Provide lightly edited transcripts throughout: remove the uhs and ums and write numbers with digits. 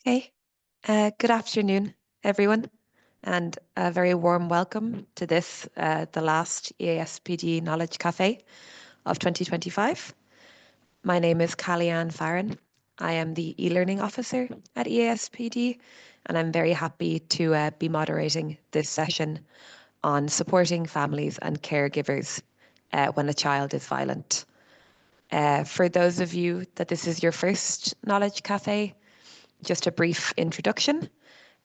Okay, good afternoon, everyone, and a very warm welcome to this, the last EASPD Knowledge Café of 2025. My name is Callie-Ann Farron. I am the e-learning officer at EASPD, and I'm very happy to be moderating this session on supporting families and caregivers when a child is violent. For those of you that this is your first Knowledge Café, just a brief introduction.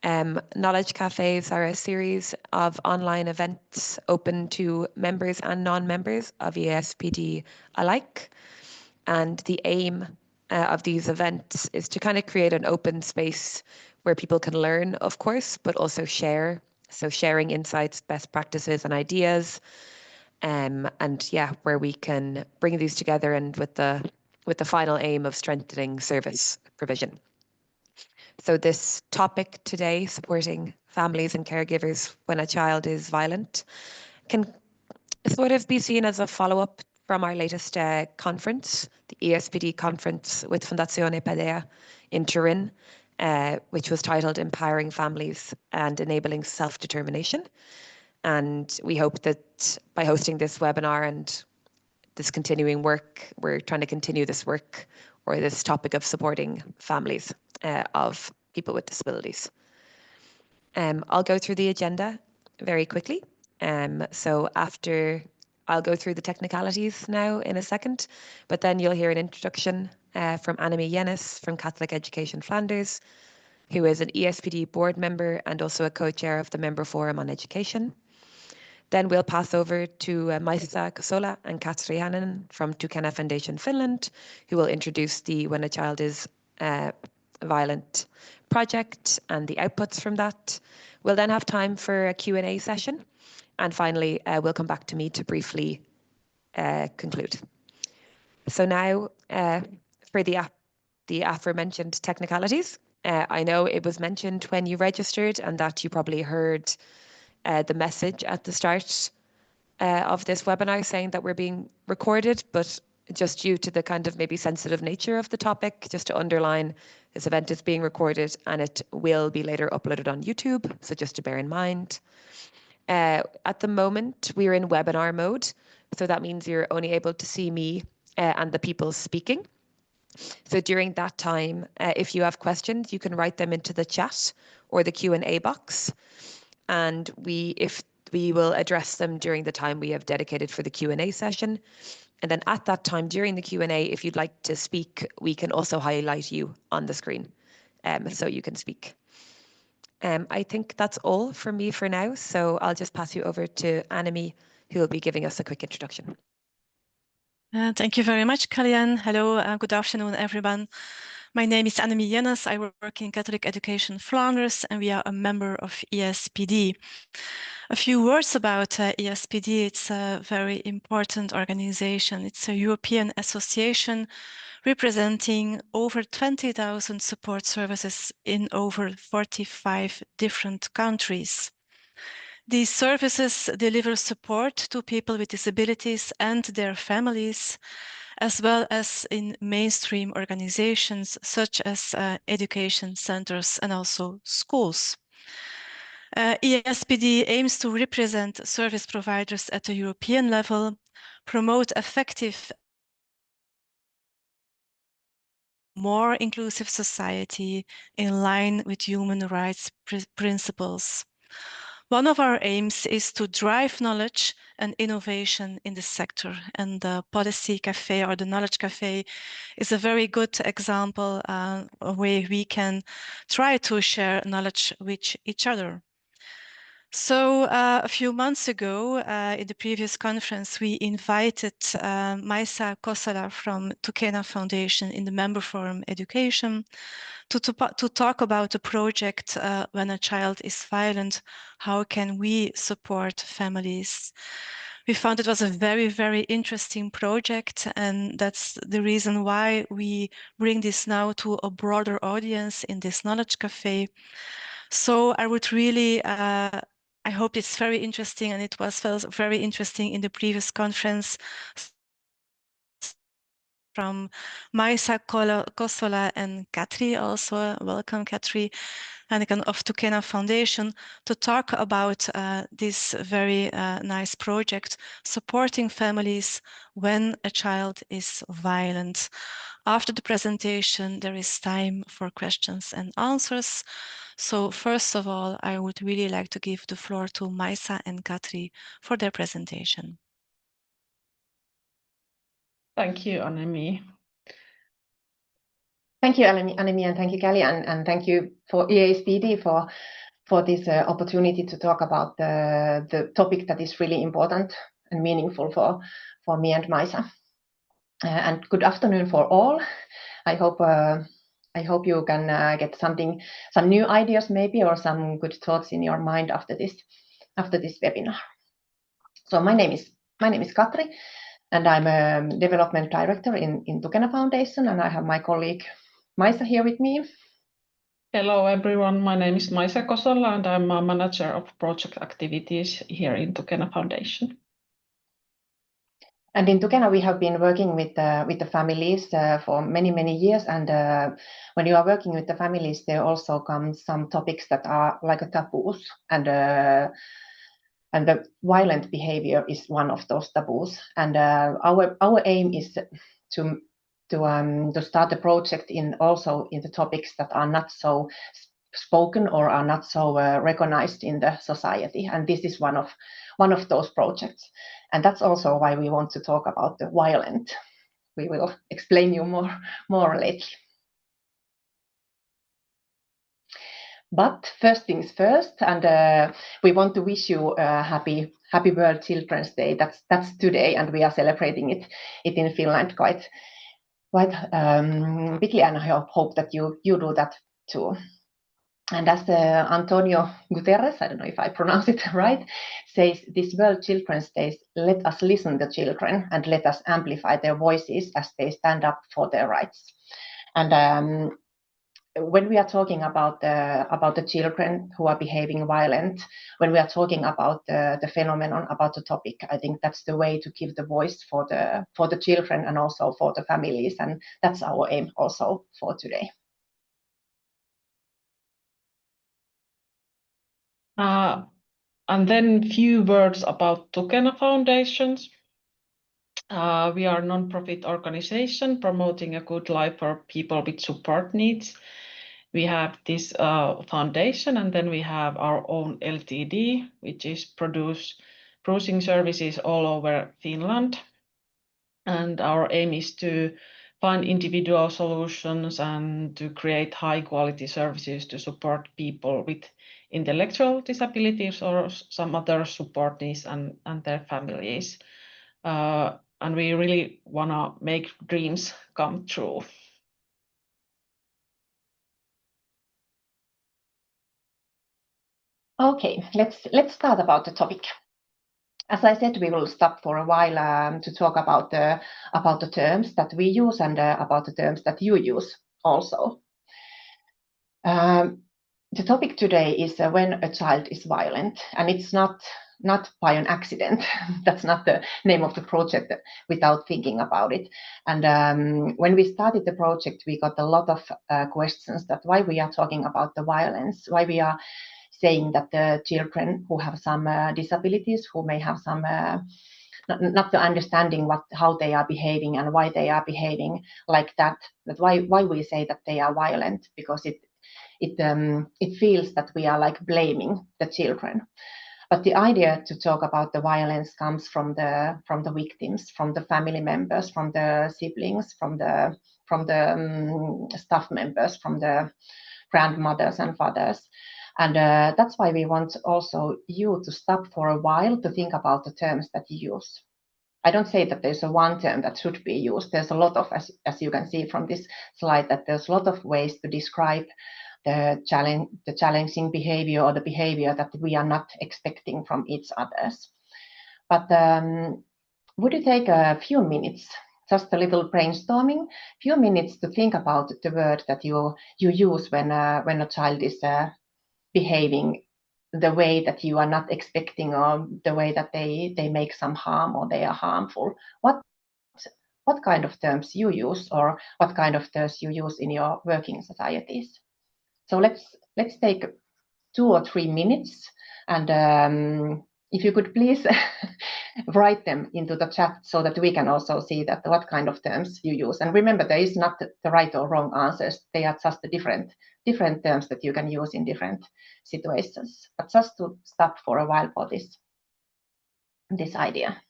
Knowledge Cafes are a series of online events open to members and non-members of EASPD alike. And the aim of these events is to kind of create an open space where people can learn, of course, but also share. So sharing insights, best practices and ideas. And yeah, where we can bring these together and with the final aim of strengthening service provision. So this topic today, supporting families and caregivers when a child is violent, can sort of be seen as a follow-up from our latest conference, the ESPD conference with Fondazione Padea in Turin, which was titled Empowering Families and Enabling Self-Determination. And we hope that by hosting this webinar and this continuing work, we're trying to continue this work or this topic of supporting families of people with disabilities. I'll go through the agenda very quickly. So after I'll go through the technicalities now in a second, but then you'll hear an introduction from Annemie Jennis from Catholic Education Flanders, who is an ESPD board member and also a co-chair of the Member Forum on Education. Then we'll pass over to Maisa Kosola and Katri Hannen from Tukena Foundation Finland, who will introduce the When a Child is Violent project and the outputs from that. We'll then have time for a Q&A session. And finally, we'll come back to me to briefly conclude. So now for the aforementioned technicalities. I know it was mentioned when you registered and that you probably heard the message at the start of this webinar saying that we're being recorded, but just due to the kind of maybe sensitive nature of the topic, just to underline, this event is being recorded and it will be later uploaded on YouTube, so just to bear in mind. At the moment, we're in webinar mode, so that means you're only able to see me and the people speaking. So during that time, if you have questions, you can write them into the chat or the Q&A box, and we will address them during the time we have dedicated for the Q&A session. And then at that time during the Q&A, if you'd like to speak, we can also highlight you on the screen so you can speak. I think that's all from me for now. So I'll just pass you over to Annemie, who will be giving us a quick introduction. Thank you very much, Callie-Ann. Hello, good afternoon, everyone. My name is Annemie Jennis. I work in Catholic Education Flanders, and we are a member of ESPD. A few words about ESPD. It's a very important organization. It's a European association representing over 20,000 support services in over 45 different countries. These services deliver support to people with disabilities and their families, as well as in mainstream organizations such as education centers and also schools. ESPD aims to represent service providers at a European level, promote effective, more inclusive society in line with human rights principles. One of our aims is to drive knowledge and innovation in the sector, and the Policy Café or the Knowledge Café is a very good example where we can try to share knowledge with each other. So a few months ago, in the previous conference, we invited Maisa Kosola from Tukena Foundation in the Member Forum Education to talk about a project when a child is violent. How can we support families? We found it was a very, very interesting project, and that's the reason why we bring this now to a broader audience in this Knowledge Café. So I would really I hope it's very interesting, and it was very interesting in the previous conference. from Maisa Kosola and Katri also. Welcome, Katri, and of Tukena Foundation to talk about this very nice project supporting families when a child is violent. After the presentation, there is time for questions and answers. So first of all, I would really like to give the floor to Maisa and Katri for their presentation. Thank you, Anemi. Thank you, Anemi, and thank you, Kelly, and thank you for EASPD for this opportunity to talk about the topic that is really important and meaningful for me and Maisa. And good afternoon for all. I hope you can get some new ideas maybe, or some good thoughts in your mind after this webinar. So my name is Katri, and I'm a development director in Tukena Foundation, and I have my colleague Maisa here with me. Hello everyone, my name is Maisa Kosola and I'm a manager of project activities here in Tukena Foundation. And in Tukena, we have been working with the families for many years. And when you are working with the families, there also come some topics that are like a taboos, and the violent behavior is one of those taboos. And our aim is to start a project also in the topics that are not so spoken or are not so recognized in the society. And this is one of those projects. And that's also why we want to talk about the violent. We will explain you more later. But first things first, and we want to wish you a happy World Children's Day. That's today, and we are celebrating it in Finland quite bigly, and I hope that you do that too. And as Antonio Guterres, I don't know if I pronounce it right, says, this World Children's Day, let us listen to children and let us amplify their voices as they stand up for their rights. And when we are talking about the children who are behaving violent, when we are talking about the phenomenon, about the topic, I think that's the way to give the voice for the children and also for the families, and that's our aim also for today. And then few words about Tukena Foundations. We are a non-profit organization promoting a good life for people with support needs. We have this foundation, and then we have our own LTD, which is producing services all over Finland. And our aim is to find individual solutions and to create high quality services to support people with intellectual disabilities or some other support needs and their families. And we really want to make dreams come true. Okay, let's start about the topic. As I said, we will stop for a while to talk about the terms that we use and about the terms that you use also. The topic today is when a child is violent, and it's not by an accident. That's not the name of the project without thinking about it. And when we started the project, we got a lot of questions that why we are talking about the violence, why we are saying that the children who have some disabilities, who may have some not the understanding how they are behaving and why they are behaving like that why we say that they are violent, because it feels that we are like blaming the children. But the idea to talk about the violence comes from the victims, from the family members, from the siblings, from the staff members, from the grandmothers and fathers. And that's why we want also you to stop for a while to think about the terms that you use. I don't say that there's a one term that should be used. There's a lot of, as you can see from this slide, that there's a lot of ways to describe the challenging behavior or the behavior that we are not expecting from each others. But would you take a few minutes, just a little brainstorming, few minutes to think about the word that you use when a child is behaving the way that you are not expecting, or the way that they make some harm or they are harmful? what kind of terms you use or what kind of terms you use in your working societies. So let's take 2 or 3 minutes, and if you could please write them into the chat so that we can also see that what kind of terms you use. And remember, there is not the right or wrong answers. They are just the different terms that you can use in different situations. But just to stop for a while for this idea.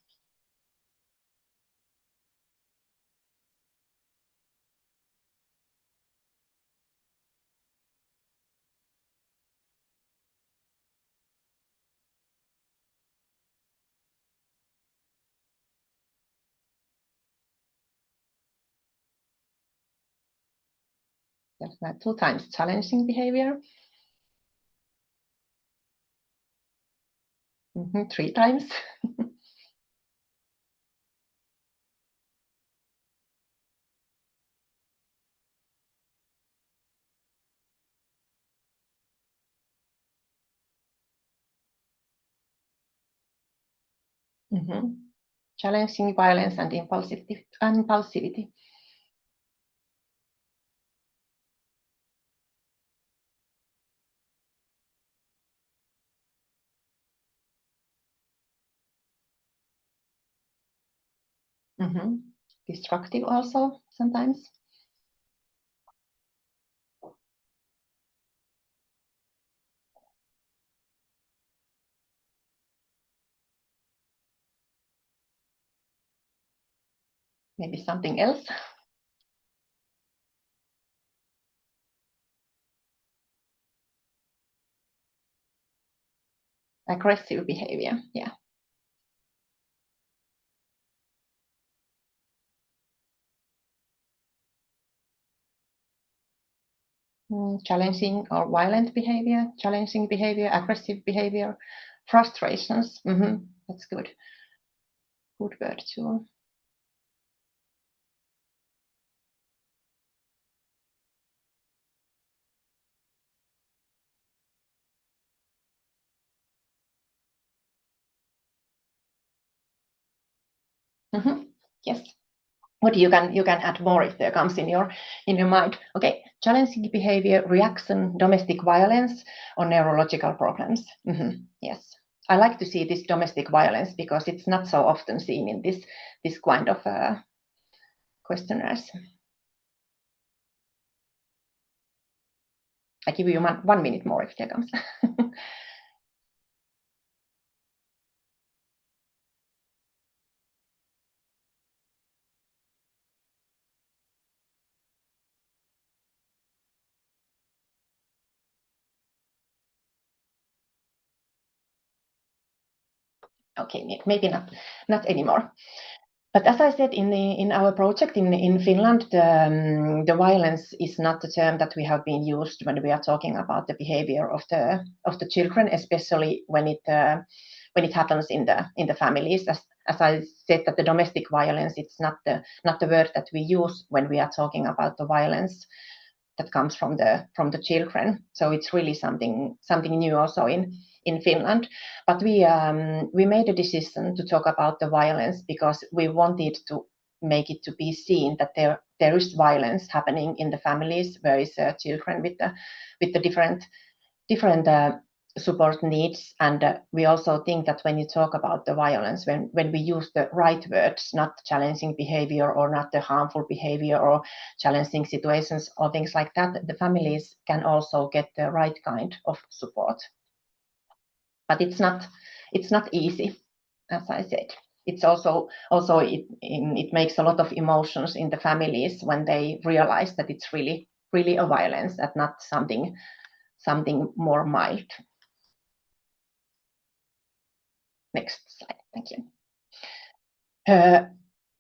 There's now 2 times challenging behavior. 3 times. Challenging violence and impulsivity. Destructive also sometimes. Maybe something else. Aggressive behavior, yeah. Challenging or violent behavior, challenging behavior, aggressive behavior, frustrations. That's good. Good word too. Yes. What you can add more if there comes in your mind. Okay, challenging behavior, reaction, domestic violence, or neurological problems. Yes, I like to see this domestic violence because it's not so often seen in this kind of questionnaires. I give you 1 minute more if there comes. Okay, maybe not anymore. But as I said, in our project in Finland, the violence is not the term that we have been used when we are talking about the behavior of the children, especially when it happens in the families. As I said, that the domestic violence, it's not the word that we use when we are talking about the violence that comes from the children. So it's really something new also in Finland. But we made a decision to talk about the violence because we wanted to make it to be seen that there is violence happening in the families where is children with the different support needs. And we also think that when you talk about the violence, when we use the right words, not challenging behavior or not the harmful behavior or challenging situations or things like that, the families can also get the right kind of support. But it's not easy, as I said. It's also it makes a lot of emotions in the families when they realize that it's really a violence and not something more mild. Next slide, thank you.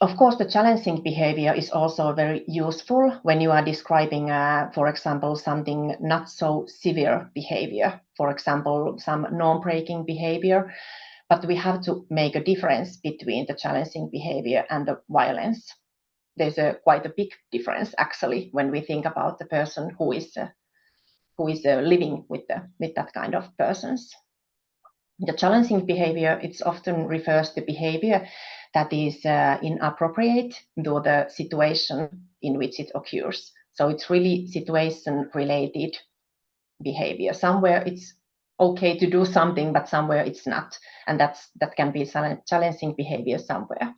Of course, the challenging behavior is also very useful when you are describing, for example, something not so severe behavior, for example, some norm-breaking behavior. But we have to make a difference between the challenging behavior and the violence. There's quite a big difference, actually, when we think about the person who is living with that kind of persons. The challenging behavior, it often refers to behavior that is inappropriate to the situation in which it occurs. So it's really situation-related behavior. Somewhere it's okay to do something, but somewhere it's not, and that can be challenging behavior somewhere.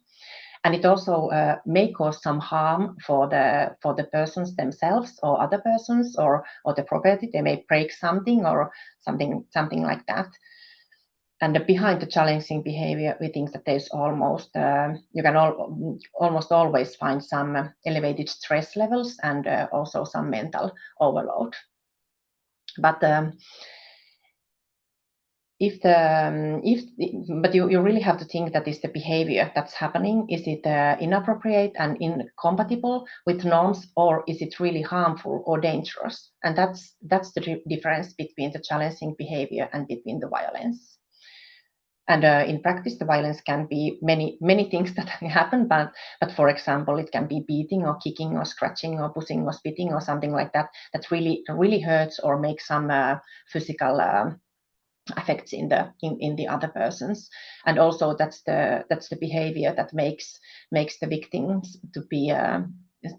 And it also may cause some harm for the persons themselves or other persons or the property. They may break something or something like that. And behind the challenging behavior, we think that there's almost you can almost always find some elevated stress levels and also some mental overload. But you really have to think that is the behavior that's happening. Is it inappropriate and incompatible with norms, or is it really harmful or dangerous? And that's the difference between the challenging behavior and between the violence. And in practice, the violence can be many things that happen, but for example, it can be beating or kicking or scratching or pushing or spitting or something like that really hurts or makes some physical effects in the other persons. And also that's the behavior that makes the victims to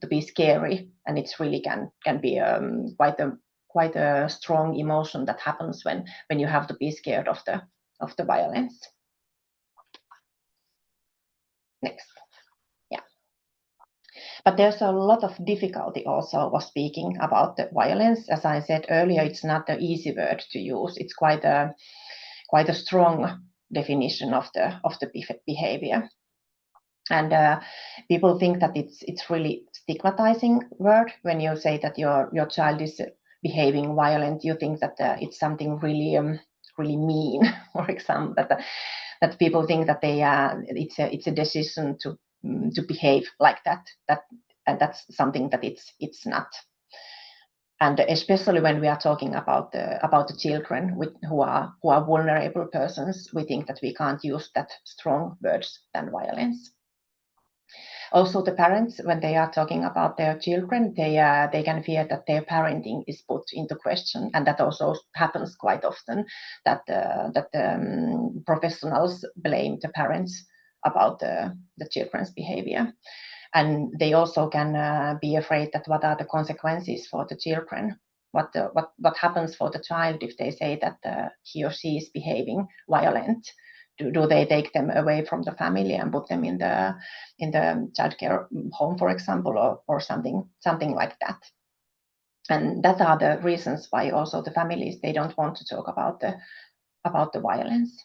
be scary, and it's really can be quite a strong emotion that happens when you have to be scared of the violence. Next. Yeah. But there's a lot of difficulty also was speaking about the violence. As I said earlier, it's not an easy word to use. It's quite a strong definition of the behavior. And people think that it's really stigmatizing word. When you say that your child is behaving violent, you think that it's something really really mean, for example, that people think that it's a decision to behave like that, and that's something that it's not. And especially when we are talking about the children who are vulnerable persons, we think that we can't use that strong words than violence. Also, the parents, when they are talking about their children, they can fear that their parenting is put into question, and that also happens quite often. That professionals blame the parents about the children's behavior, and they also can be afraid that what are the consequences for the children. What happens for the child if they say that he or she is behaving violent? Do they take them away from the family and put them in the childcare home, for example, or something like that? And that are the reasons why also the families, they don't want to talk about the violence.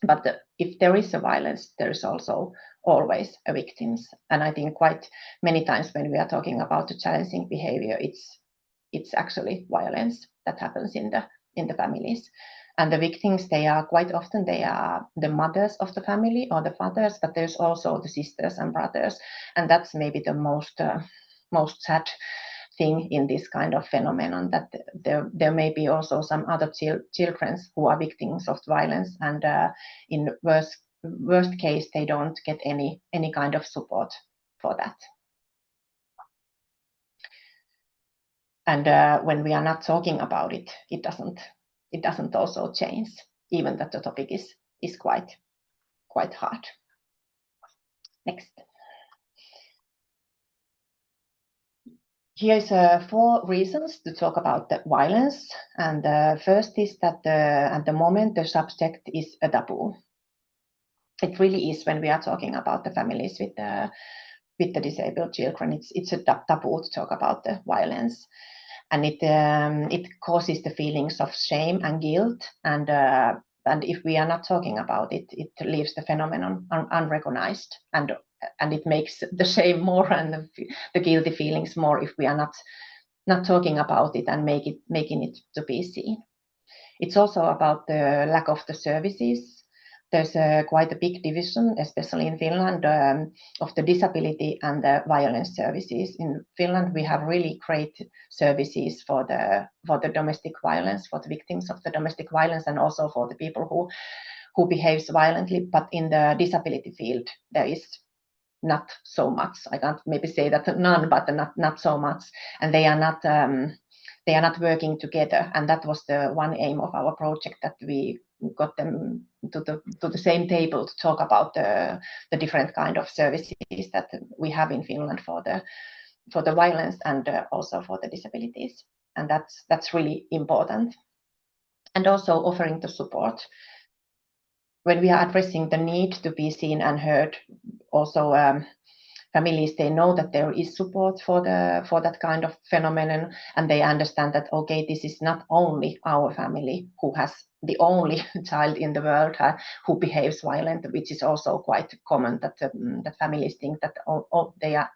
But if there is a violence, there is also always a victims. And I think quite many times when we are talking about the challenging behavior, it's actually violence that happens in the families. And the victims, they are quite often the mothers of the family or the fathers, but there's also the sisters and brothers, and that's maybe the most sad thing in this kind of phenomenon, that there may be also some other children who are victims of violence, and in worst case they don't get any kind of support for that. And when we are not talking about it, it doesn't also change, even that the topic is quite hard. Next. Here's 4 reasons to talk about the violence. And first is that at the moment the subject is a taboo. It really is when we are talking about the families with the disabled children. It's a taboo to talk about the violence, and it causes the feelings of shame and guilt. And if we are not talking about it, it leaves the phenomenon unrecognized, and it makes the shame more and the guilty feelings more if we are not talking about it and making it to be seen. It's also about the lack of the services. There's quite a big division, especially in Finland, of the disability and the violence services. In Finland, we have really great services for the domestic violence, for the victims of the domestic violence, and also for the people who behaves violently. But in the disability field, there is not so much. I can't maybe say that none, but not so much, and they are not working together. And that was the one aim of our project, that we got them to the same table to talk about the different kind of services that we have in Finland for the violence and also for the disabilities, and that's really important. And also offering the support when we are addressing the need to be seen and heard. Also, families, they know that there is support for that kind of phenomenon, and they understand that, okay, this is not only our family who has the only child in the world who behaves violent, which is also quite common, that families think that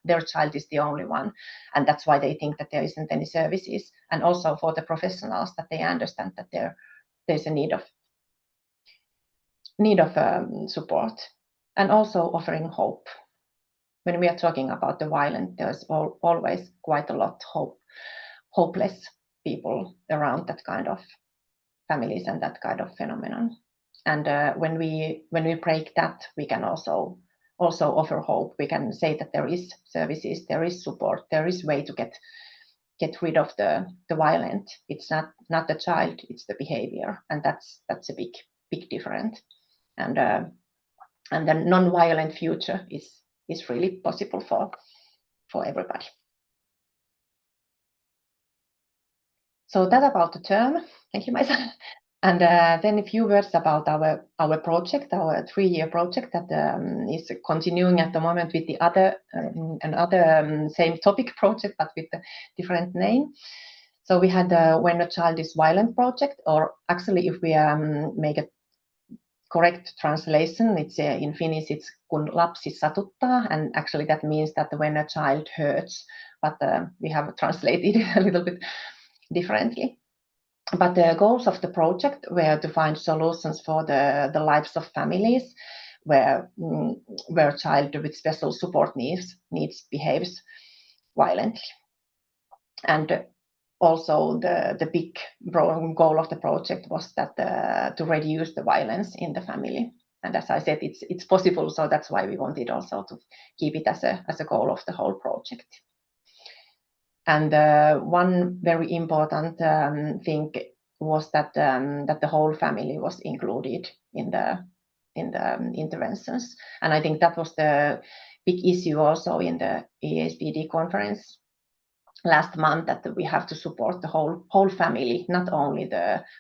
their child is the only one, and that's why they think that there isn't any services. And also for the professionals, that they understand that there's a need of support, and also offering hope. When we are talking about the violent, there's always quite a lot hopeless people around that kind of families and that kind of phenomenon. And when we break that, we can also offer hope. We can say that there is services, there is support, there is way to get rid of the violent. It's not the child, it's the behavior, and that's a big difference. And the non-violent future is really possible for everybody. So that about the term. Thank you, Maisa. And then a few words about our project, our 3-year project that is continuing at the moment with the another same topic project, but with a different name. So we had When a Child is Violent project, or actually if we make a correct translation, it's in Finnish, it's kun lapsi satuttaa, and actually that means that when a child hurts, but we have translated it a little bit differently. But the goals of the project were to find solutions for the lives of families where a child with special support needs behaves violently. And also the big goal of the project was that to reduce the violence in the family. And as I said, it's possible, so that's why we wanted also to keep it as a goal of the whole project. And one very important thing was that the whole family was included in the interventions. And I think that was the big issue also in the ASPD conference last month, that we have to support the whole family, not only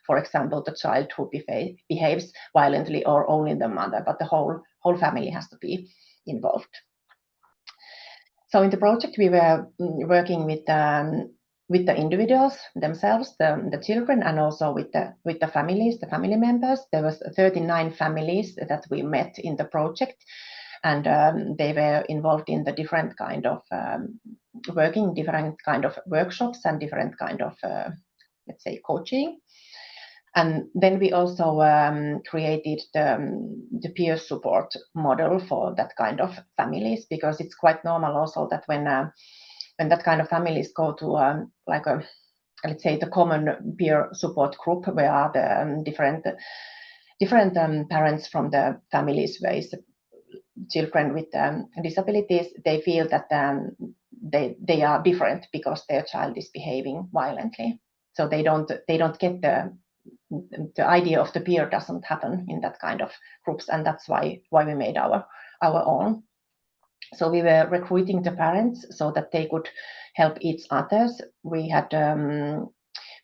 for example, the child who behaves violently, or only the mother, but the whole family has to be involved. So in the project, we were working with the individuals themselves, the children, and also with the families, the family members. There was 39 families that we met in the project, and they were involved in the different kind of different kind of workshops and different kind of let's say coaching. And then we also created the peer support model for that kind of families, because it's quite normal also that when that kind of families go to like let's say the common peer support group, where are the different parents from the families where is children with disabilities, they feel that they are different because their child is behaving violently. So they don't get the idea of the peer doesn't happen in that kind of groups, and that's why we made our own. So we were recruiting the parents so that they could help each others. We had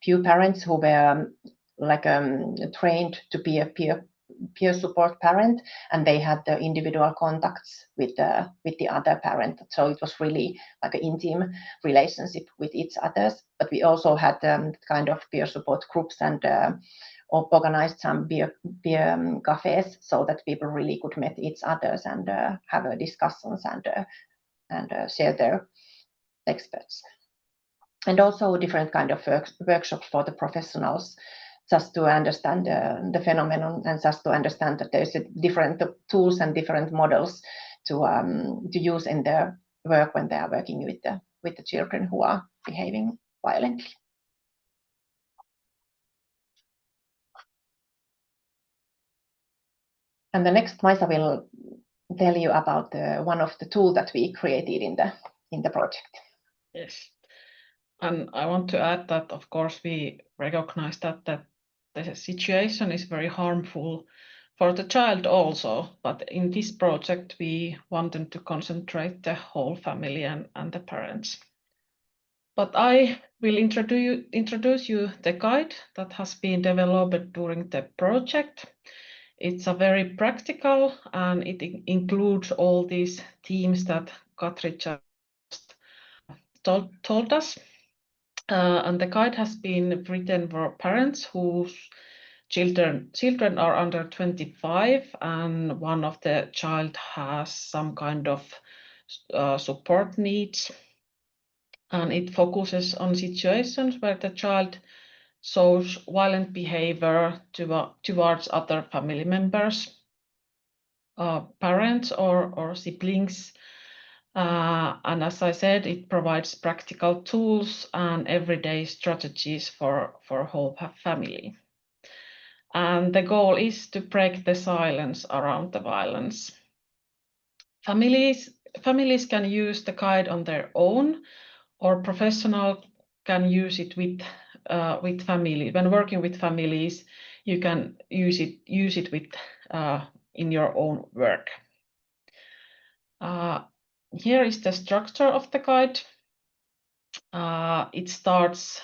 few parents who were like trained to be a peer support parent, and they had the individual contacts with the other parent. So it was really like an intimate relationship with each others. But we also had kind of peer support groups and organized some peer cafes, so that people really could meet each others and have discussions and share their experts. And also different kind of workshops for the professionals, just to understand the phenomenon, and just to understand that there's different tools and different models to use in their work when they are working with the children who are behaving violently. And the next, Maisa will tell you about one of the tools that we created in the project. Yes. And I want to add that, of course, we recognize that the situation is very harmful for the child also. But in this project, we wanted to concentrate the whole family and the parents. But I will introduce you the guide that has been developed during the project. It's a very practical, and it includes all these themes that Katri just told us. And the guide has been written for parents whose children are under 25, and one of the child has some kind of support needs. And it focuses on situations where the child shows violent behavior towards other family members, parents or siblings. And as I said, it provides practical tools and everyday strategies for whole family. And the goal is to break the silence around the violence. Families can use the guide on their own, or professional can use it with family. When working with families, you can use it with in your own work. Here is the structure of the guide. It starts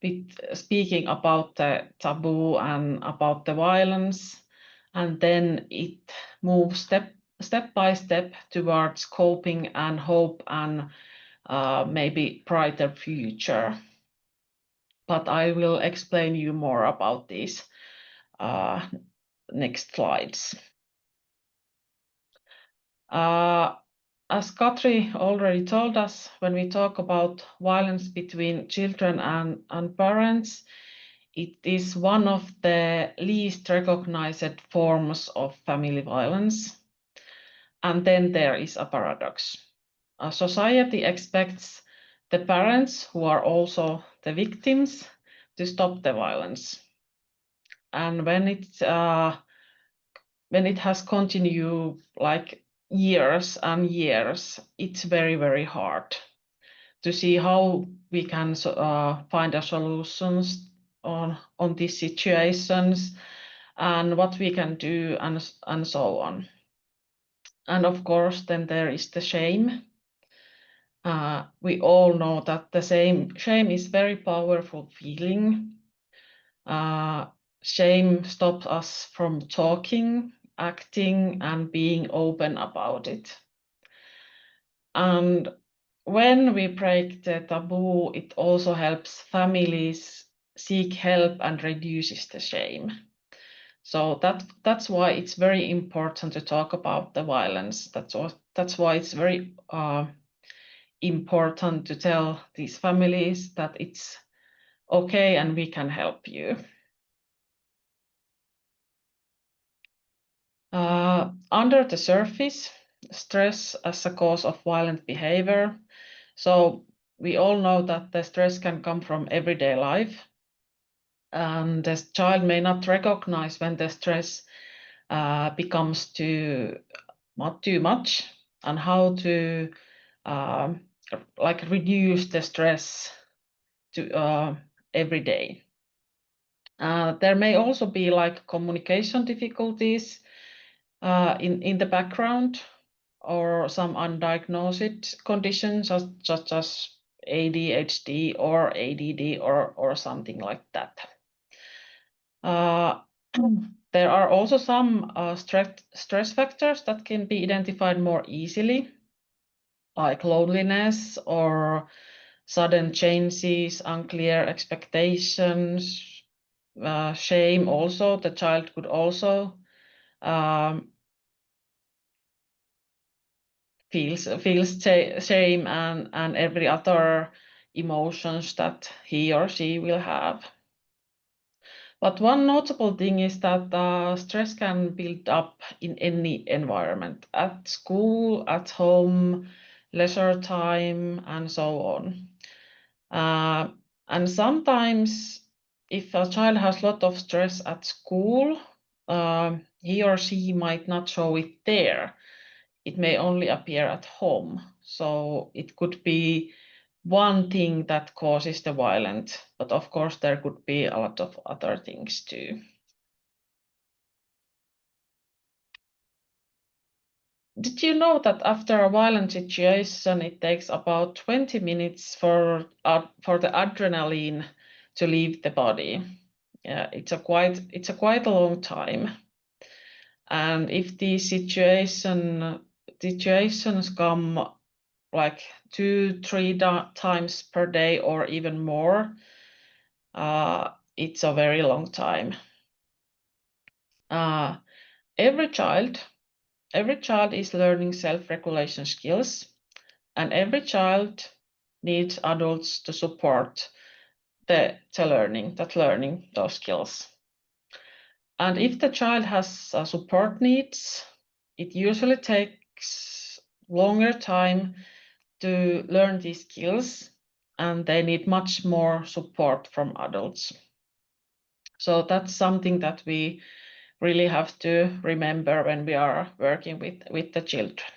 with speaking about the taboo and about the violence, and then it moves step by step towards coping and hope and maybe brighter future. But I will explain you more about these next slides. As Katri already told us, when we talk about violence between children and parents, it is one of the least recognized forms of family violence. And then there is a paradox. Society expects the parents, who are also the victims, to stop the violence. And when it has continued like years and years, it's very, very hard to see how we can find a solutions on these situations and what we can do and so on. And of course, then there is the shame. We all know that the shame is very powerful feeling. Shame stops us from talking, acting, and being open about it. And when we break the taboo, it also helps families seek help and reduces the shame. So that's why it's very important to talk about the violence. That's why it's very important to tell these families that it's okay and we can help you. Under the surface, stress as a cause of violent behavior. So we all know that the stress can come from everyday life. And the child may not recognize when the stress becomes not too much, and how to like reduce the stress to every day. There may also be like communication difficulties in the background, or some undiagnosed conditions such as ADHD or ADD or something like that. There are also some stress factors that can be identified more easily, like loneliness or sudden changes, unclear expectations, shame also. The child could also feels shame and every other emotions that he or she will have. But one notable thing is that stress can build up in any environment, at school, at home, leisure time, and so on. And sometimes if a child has a lot of stress at school, he or she might not show it there. It may only appear at home. So it could be one thing that causes the violence, but of course there could be a lot of other things too. Did you know that after a violent situation, it takes about 20 minutes for the adrenaline to leave the body? Yeah, it's a quite a long time. And if these situations come like 2-3 times per day or even more, it's a very long time. Every child is learning self-regulation skills, and every child needs adults to support learning those skills. And if the child has support needs, it usually takes longer time to learn these skills, and they need much more support from adults. So that's something that we really have to remember when we are working with the children.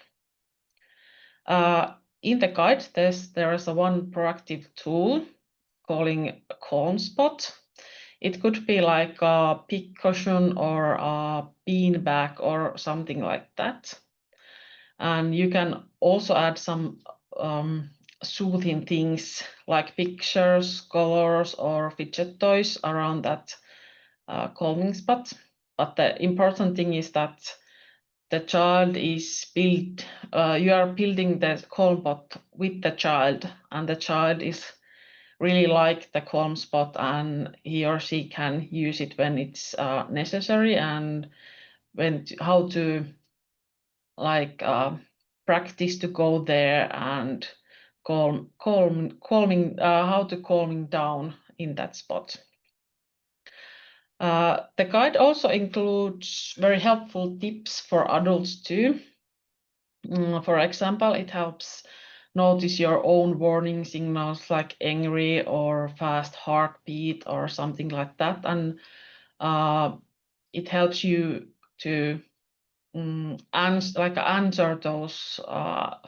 In the guide, there is one proactive tool calling a calm spot. It could be like a big cushion or a bean bag or something like that. And you can also add some soothing things like pictures, colors, or fidget toys around that calming spot. But the important thing is that the child is you are building the calm spot with the child, and the child is really like the calm spot, and he or she can use it when it's necessary, and how to like practice to go there and how to calming down in that spot. The guide also includes very helpful tips for adults too. For example, it helps notice your own warning signals like angry or fast heartbeat or something like that, and it helps you to answer those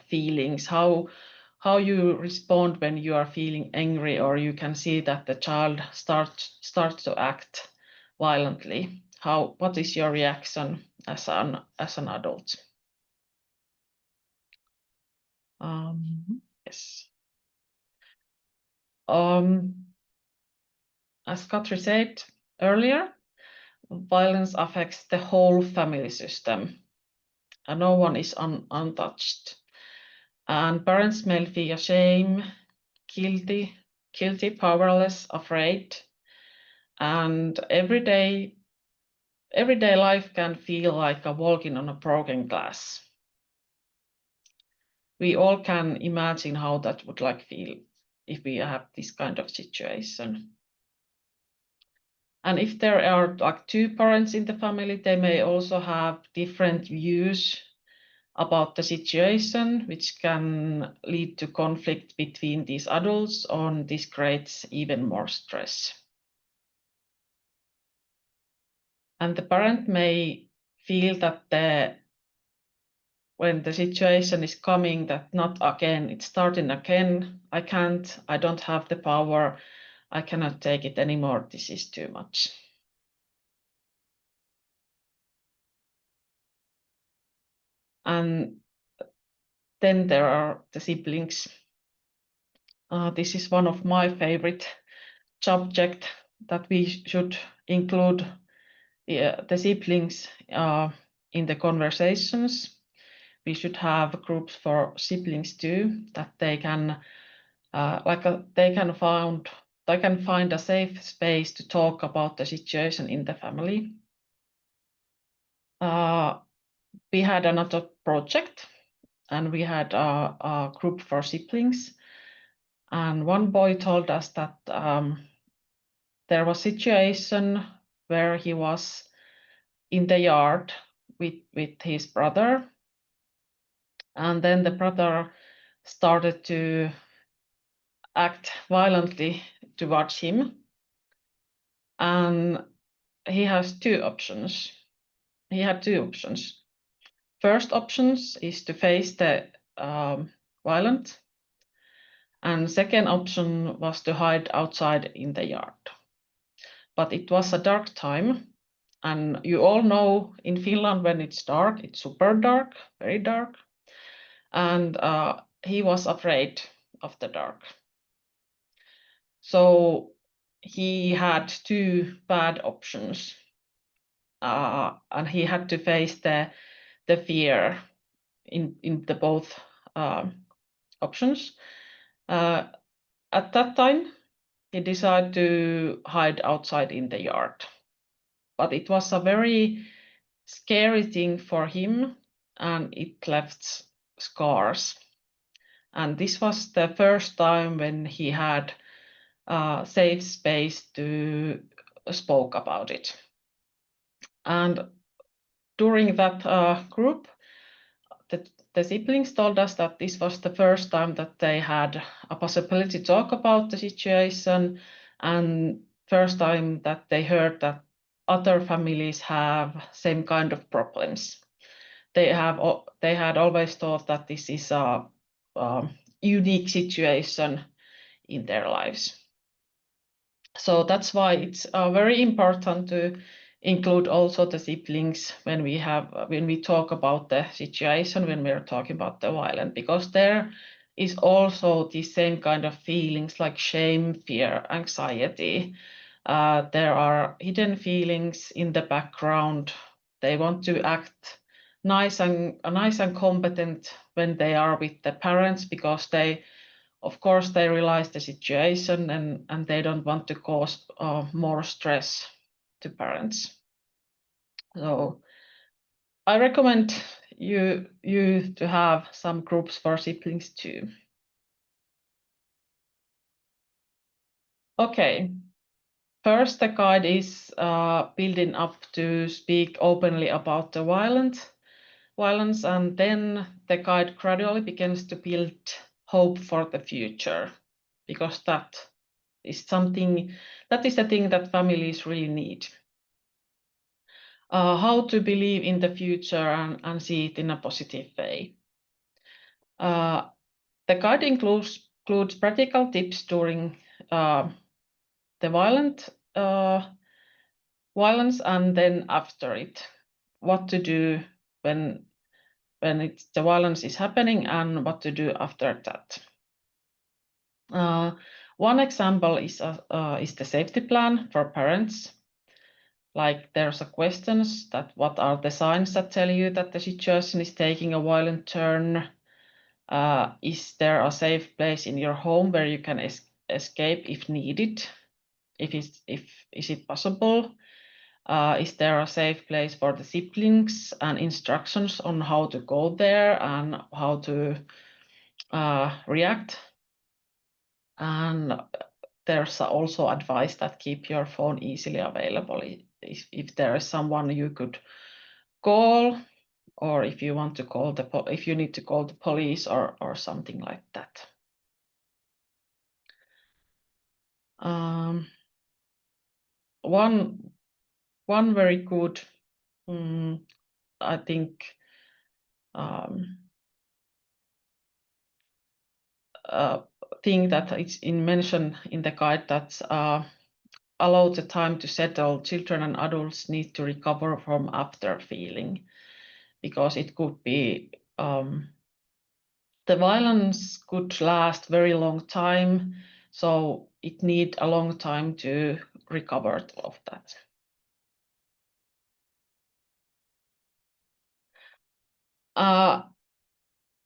feelings, how you respond when you are feeling angry, or you can see that the child starts to act violently. What is your reaction as an adult? Yes. As Katri said earlier, violence affects the whole family system, and no one is untouched. And parents may feel shame, guilty, powerless, afraid, and everyday life can feel like a walking on a broken glass. We all can imagine how that would feel if we have this kind of situation. And if there are two parents in the family, they may also have different views about the situation, which can lead to conflict between these adults, and this creates even more stress. And the parent may feel that when the situation is coming, that not again, it's starting again, I don't have the power, I cannot take it anymore, this is too much. And then there are the siblings. This is one of my favorite subjects, that we should include the siblings in the conversations. We should have groups for siblings too, that they can find a safe space to talk about the situation in the family. We had another project, and we had a group for siblings, and one boy told us that there was a situation where he was in the yard with his brother, and then the brother started to act violently towards him, and he had two options. First option is to face the violence, And second option was to hide outside in the yard. But it was a dark time. And you all know in Finland when it's dark, it's super dark, very dark. And he was afraid of the dark. So he had two bad options. And he had to face the fear in the both options. At that time, he decided to hide outside in the yard. But it was a very scary thing for him, and it left scars. And this was the first time when he had a safe space to spoke about it. And during that group, the siblings told us that this was the first time that they had a possibility to talk about the situation, and first time that they heard that other families have same kind of problems. They had always thought that this is a unique situation in their lives. So that's why it's very important to include also the siblings when we talk about the situation, when we're talking about the violence, because there is also the same kind of feelings like shame, fear, anxiety. There are hidden feelings in the background. They want to act nice and competent when they are with the parents, because of course they realize the situation and they don't want to cause more stress to parents. So I recommend you to have some groups for siblings too. Okay, first the guide is building up to speak openly about the violence, and then the guide gradually begins to build hope for the future, because that is the thing that families really need. How to believe in the future and see it in a positive way. The guide includes practical tips during the violence and then after it. What to do when the violence is happening and what to do after that. One example is the safety plan for parents. Like there's a questions that what are the signs that tell you that the situation is taking a violent turn? Is there a safe place in your home where you can escape if needed? Is it possible? Is there a safe place for the siblings and instructions on how to go there and how to react? And there's also advice that keep your phone easily available if there is someone you could call, or if you want to call if you need to call the police or something like that. One very good, I think, thing that is mentioned in the guide, that allow the time to settle. Children and adults need to recover from after feeling, because it could be the violence could last very long time, so it need a long time to recover of that.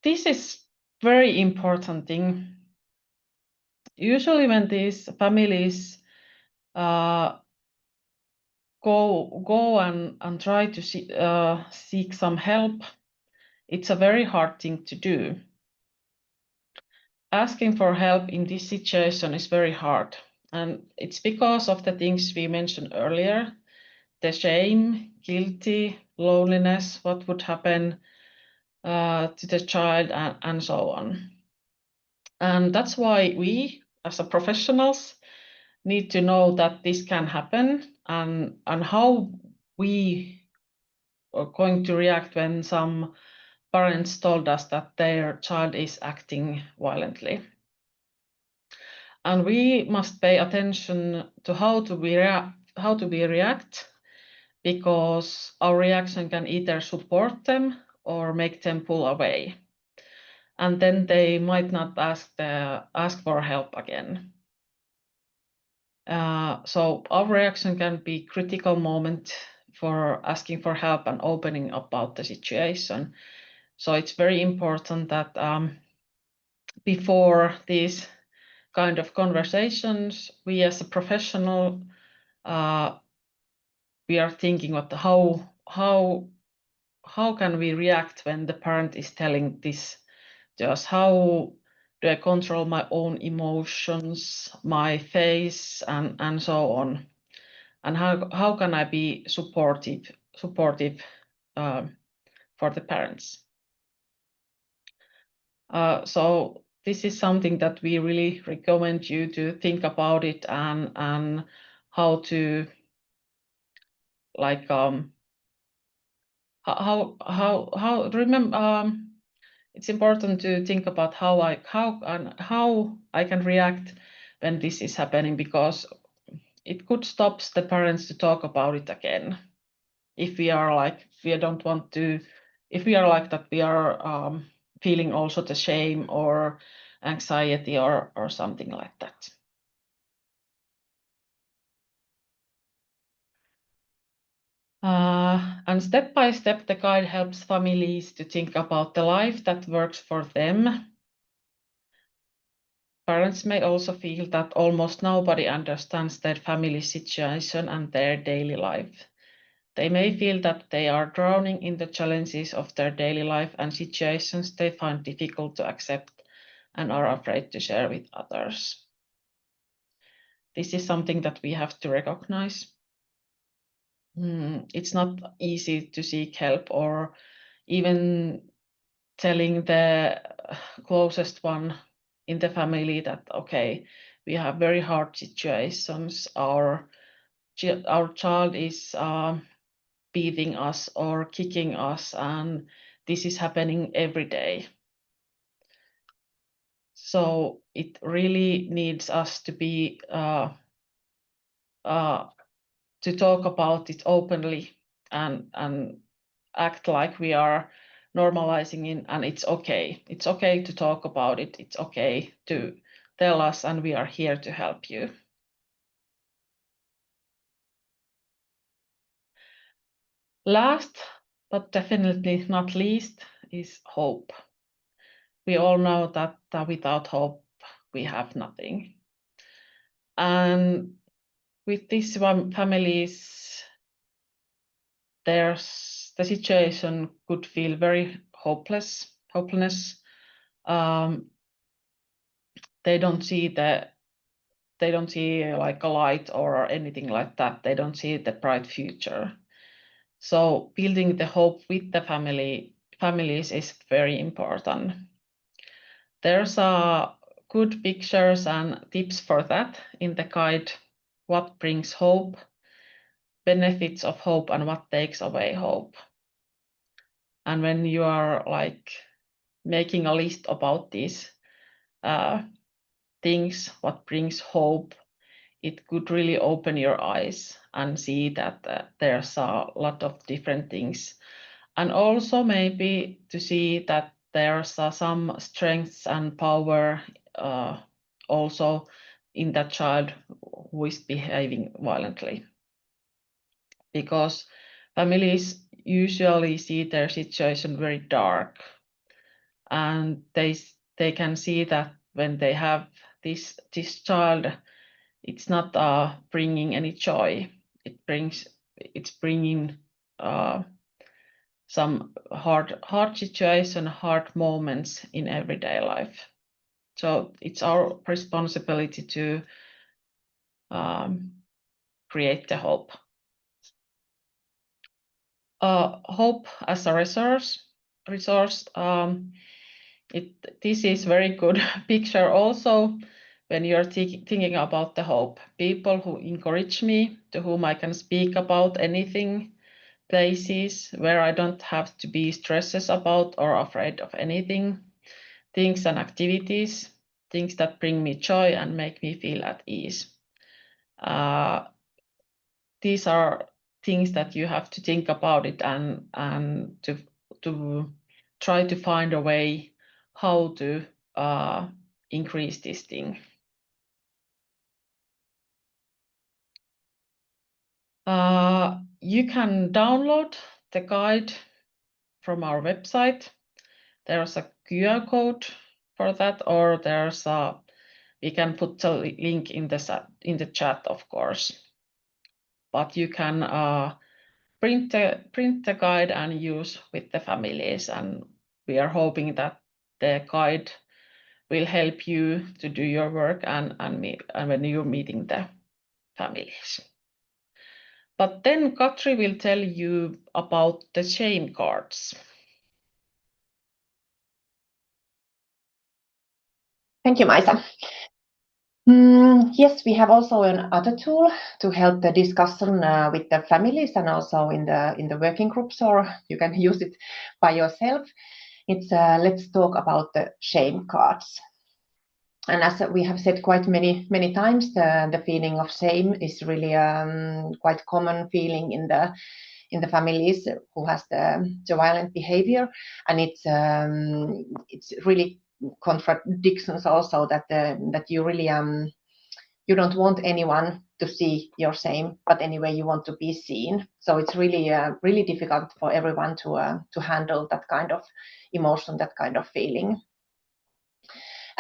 This is very important thing. Usually when these families go and try to seek some help, it's a very hard thing to do. Asking for help in this situation is very hard, and it's because of the things we mentioned earlier: the shame, guilty, loneliness, what would happen to the child, and so on. And that's why we, as a professionals, need to know that this can happen, and how we are going to react when some parents told us that their child is acting violently. And we must pay attention to how to we react, because our reaction can either support them or make them pull away. And then they might not ask for help again. So our reaction can be critical moment for asking for help and opening about the situation. So it's very important that before these kind of conversations, we as a professional, we are thinking what how can we react when the parent is telling this to us? How do I control my own emotions, my face, and so on? And how can I be supportive for the parents? So this is something that we really recommend you to think about it, and how to like how remember it's important to think about how I can react when this is happening, because it could stop the parents to talk about it again. If we are like we don't want to, if we are like that, we are feeling also the shame or anxiety or something like that. And step by step, the guide helps families to think about the life that works for them. Parents may also feel that almost nobody understands their family situation and their daily life. They may feel that they are drowning in the challenges of their daily life and situations they find difficult to accept and are afraid to share with others. This is something that we have to recognize. It's not easy to seek help, or even telling the closest one in the family that, okay, we have very hard situations. Our child is beating us or kicking us, and this is happening every day. So it really needs us to be to talk about it openly and act like we are normalizing it, and it's okay. It's okay to talk about it. It's okay to tell us, and we are here to help you. Last, but definitely not least, is hope. We all know that without hope, we have nothing. And with these families, the situation could feel very hopeless. They don't see like a light or anything like that. They don't see the bright future. So building the hope with the families is very important. There's good pictures and tips for that in the guide. What brings hope, benefits of hope, and what takes away hope. And when you are like making a list about these things, what brings hope, it could really open your eyes and see that there's a lot of different things. And also maybe to see that there's some strengths and power also in that child who is behaving violently. Because families usually see their situation very dark, and they can see that when they have this child, it's not bringing any joy. It's bringing some hard situation, hard moments in everyday life. So it's our responsibility to create the hope. Hope as a resource. This is very good picture also when you're thinking about the hope. People who encourage me, to whom I can speak about anything, places where I don't have to be stressed about or afraid of anything, things and activities. things that bring me joy and make me feel at ease. These are things that you have to think about it and to try to find a way how to increase this thing. You can download the guide from our website. There's a QR code for that, or we can put the link in the chat, of course. But you can print the guide and use with the families, and we are hoping that the guide will help you to do your work and when you're meeting the families. But then Katri will tell you about the shame cards. Thank you, Maisa. Yes, we have also another tool to help the discussion with the families and also in the working groups, or you can use it by yourself. It's let's talk about the shame cards. And as we have said quite many times, the feeling of shame is really quite common feeling in the families who has the violent behavior, and it's really contradictions also that you really you don't want anyone to see your shame, but anyway you want to be seen. So it's really really difficult for everyone to handle that kind of emotion, that kind of feeling.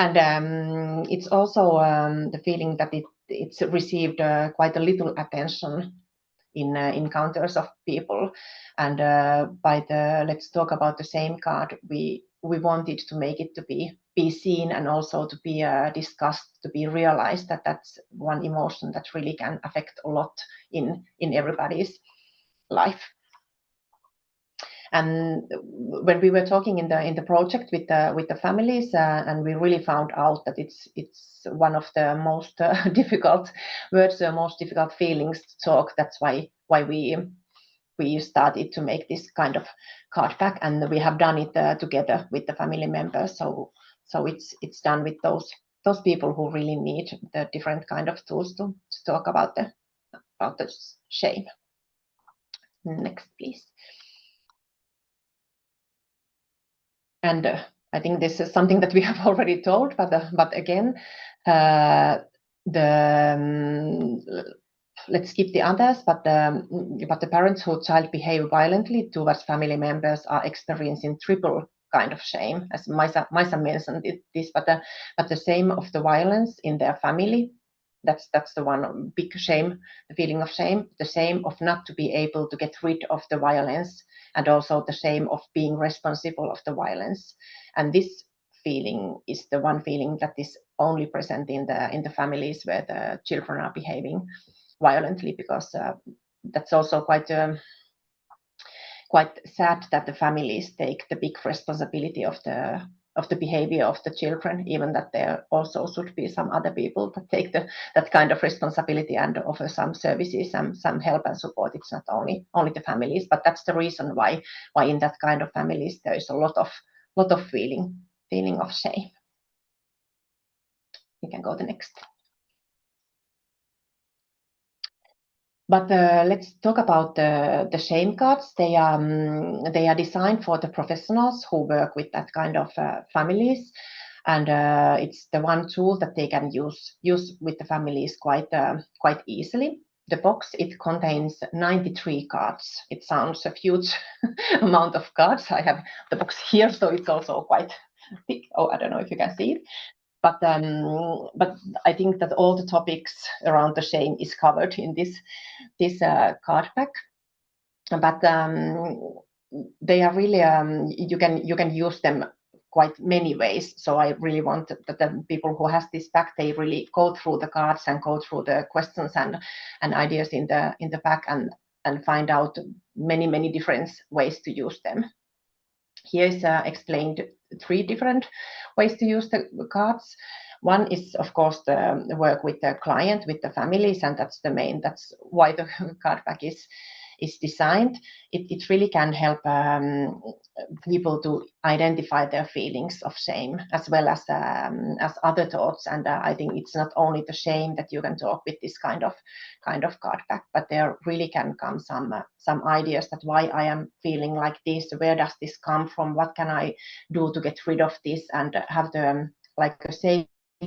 And it's also the feeling that it's received quite a little attention in encounters of people. And by the let's talk about the shame card, we wanted to make it to be seen and also to be discussed, to be realized that that's one emotion that really can affect a lot in everybody's life. And when we were talking in the project with the families, and we really found out that it's one of the most difficult words, most difficult feelings to talk. That's why we started to make this kind of card pack, and we have done it together with the family members. So it's done with those people who really need the different kind of tools to talk about the shame. Next, please. And I think this is something that we have already told, but again, let's skip the others. But the parents whose child behave violently towards family members are experiencing triple kind of shame, as Maisa mentioned this. But the shame of the violence in their family. That's the one big shame, the feeling of shame, the shame of not to be able to get rid of the violence, and also the shame of being responsible of the violence. And this feeling is the one feeling that is only present in the families where the children are behaving violently, because that's also quite sad that the families take the big responsibility of the behavior of the children, even that there also should be some other people that take that kind of responsibility and offer some services, some help and support. It's not only the families, but that's the reason why in that kind of families there is a lot of feeling of shame. You can go to the next. But let's talk about the shame cards. They are designed for the professionals who work with that kind of families, and it's the one tool that they can use with the families quite easily. The box, it contains 93 cards. It sounds a huge amount of cards. I have the box here, so it's also quite thick. Oh, I don't know if you can see it. But I think that all the topics around the shame is covered in this card pack. But they are really you can use them quite many ways. So I really want that the people who has this pack, they really go through the cards and go through the questions and ideas in the pack and find out many different ways to use them. Here is explained 3 different ways to use the cards. One is, of course, the work with the client, with the families, and that's the main. That's why the card pack is is designed, it really can help people to identify their feelings of shame as well as other thoughts. And I think it's not only the shame that you can talk with this kind of card back, but there really can come some ideas that why I am feeling like this, where does this come from, what can I do to get rid of this, and have the like a safe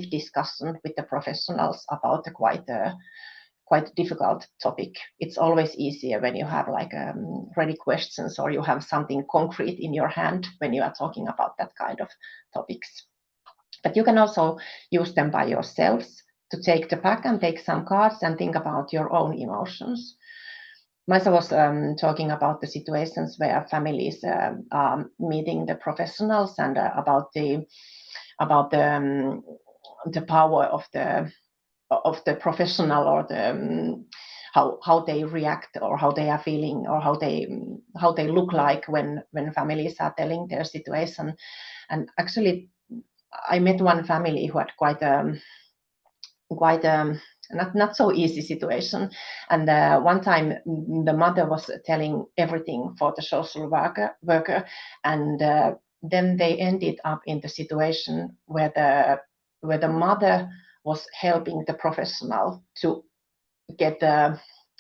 discussion with the professionals about the quite difficult topic. It's always easier when you have like ready questions or you have something concrete in your hand when you are talking about that kind of topics. But you can also use them by yourselves to take the pack and take some cards and think about your own emotions. Maisa was talking about the situations where families are meeting the professionals and about the power of the professional, or the how they react, or how they are feeling, or how they look like when families are telling their situation. And actually, I met one family who had quite not so easy situation. And one time the mother was telling everything for the social worker, and then they ended up in the situation where the mother was helping the professional to get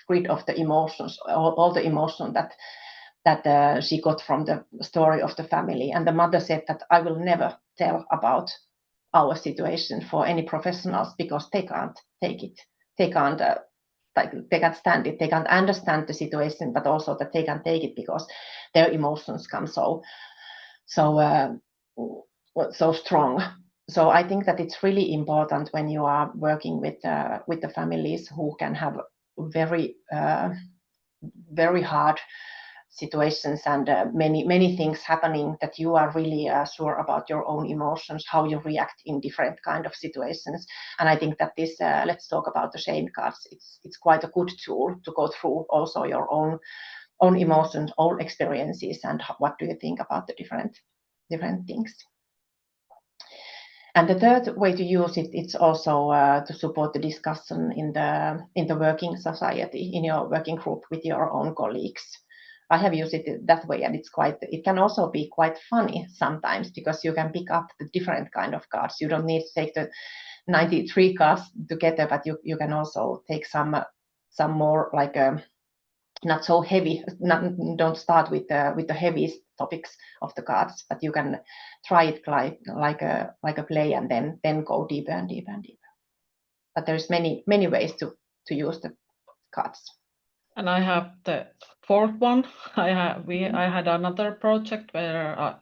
rid of the emotions, all the emotion that she got from the story of the family. And the mother said that I will never tell about our situation for any professionals, because they can't take it. They can't they can't stand it. They can't understand the situation, but also that they can take it because their emotions come so strong. So I think that it's really important when you are working with the families who can have very very hard situations and many things happening, that you are really sure about your own emotions, how you react in different kind of situations. And I think that this let's talk about the shame cards, it's quite a good tool to go through also your own emotions, own experiences, and what do you think about the different things. And the third way to use it, it's also to support the discussion in the working society, in your working group with your own colleagues. I have used it that way, and it can also be quite funny sometimes, because you can pick up the different kind of cards. You don't need to take the 93 cards together, but you can also take some more like not so heavy. Don't start with the heaviest topics of the cards, but you can try it like a play, and then go deeper and deeper and deeper. But there's many ways to use the cards. And I have the fourth one. I had another project where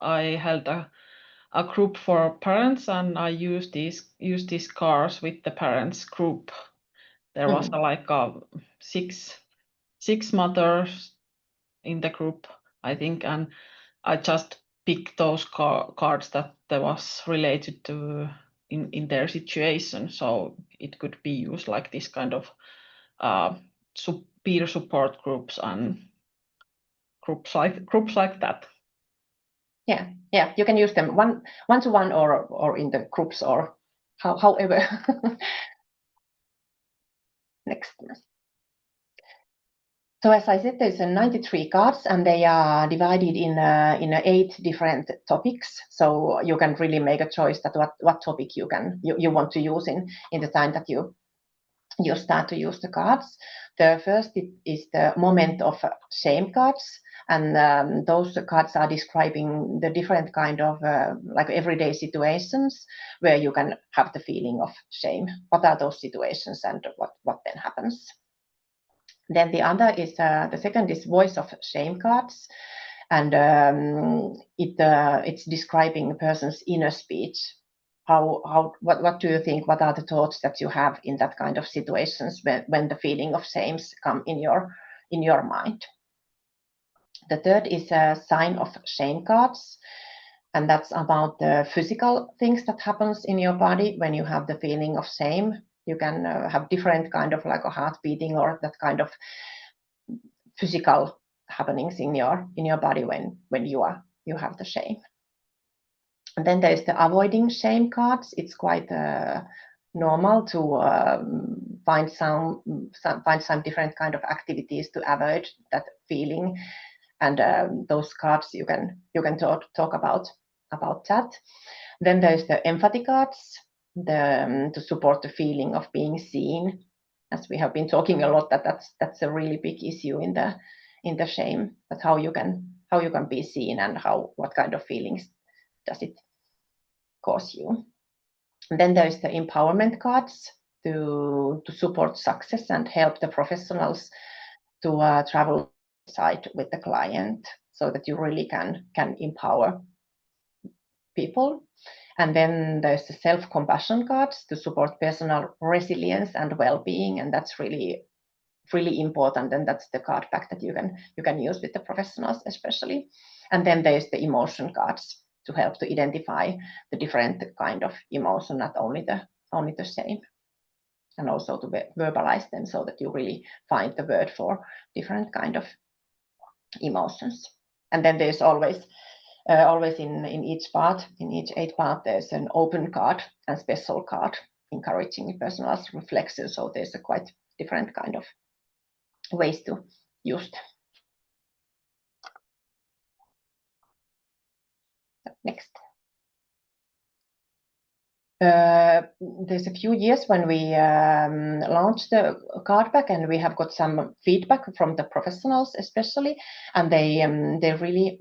I held a group for parents, and I used these cards with the parents group. There was like six mothers in the group, I think, and I just picked those cards that was related to in their situation, so it could be used like this kind of peer support groups and groups like that. Yeah, you can use them one to one, or in the groups, or however. Next. So as I said, there's 93 cards, and they are divided in 8 different topics. So you can really make a choice that what topic you want to use in the time that you start to use the cards. The first is the moment of shame cards, and those cards are describing the different kind of like everyday situations where you can have the feeling of shame. What are those situations, and what then happens? Then the second is voice of shame cards, and it's describing a person's inner speech. What do you think? What are the thoughts that you have in that kind of situations when the feeling of shame come in your mind? The third is a sign of shame cards, and that's about the physical things that happens in your body when you have the feeling of shame. You can have different kind of like a heart beating, or that kind of physical happenings in your body when you have the shame. And then there's the avoiding shame cards. It's quite normal to find some different kind of activities to avoid that feeling, and those cards you can talk about that. Then there's the empathy cards, to support the feeling of being seen, as we have been talking a lot, that's a really big issue in the shame, but how you can be seen and what kind of feelings does it cause you. And then there's the empowerment cards to support success and help the professionals to travel side with the client, so that you really can empower people. And then there's the self-compassion cards to support personal resilience and well-being, and that's really important, and that's the card pack that you can use with the professionals especially. And then there's the emotion cards to help to identify the different kind of emotion, not only the same, and also to verbalize them, so that you really find the word for different kind of emotions. And then there's always in each 8 part, there's an open card and special card encouraging personal reflection. So there's a quite different kind of ways to use them. Next. There's a few years when we launched the card pack, and we have got some feedback from the professionals especially, and they really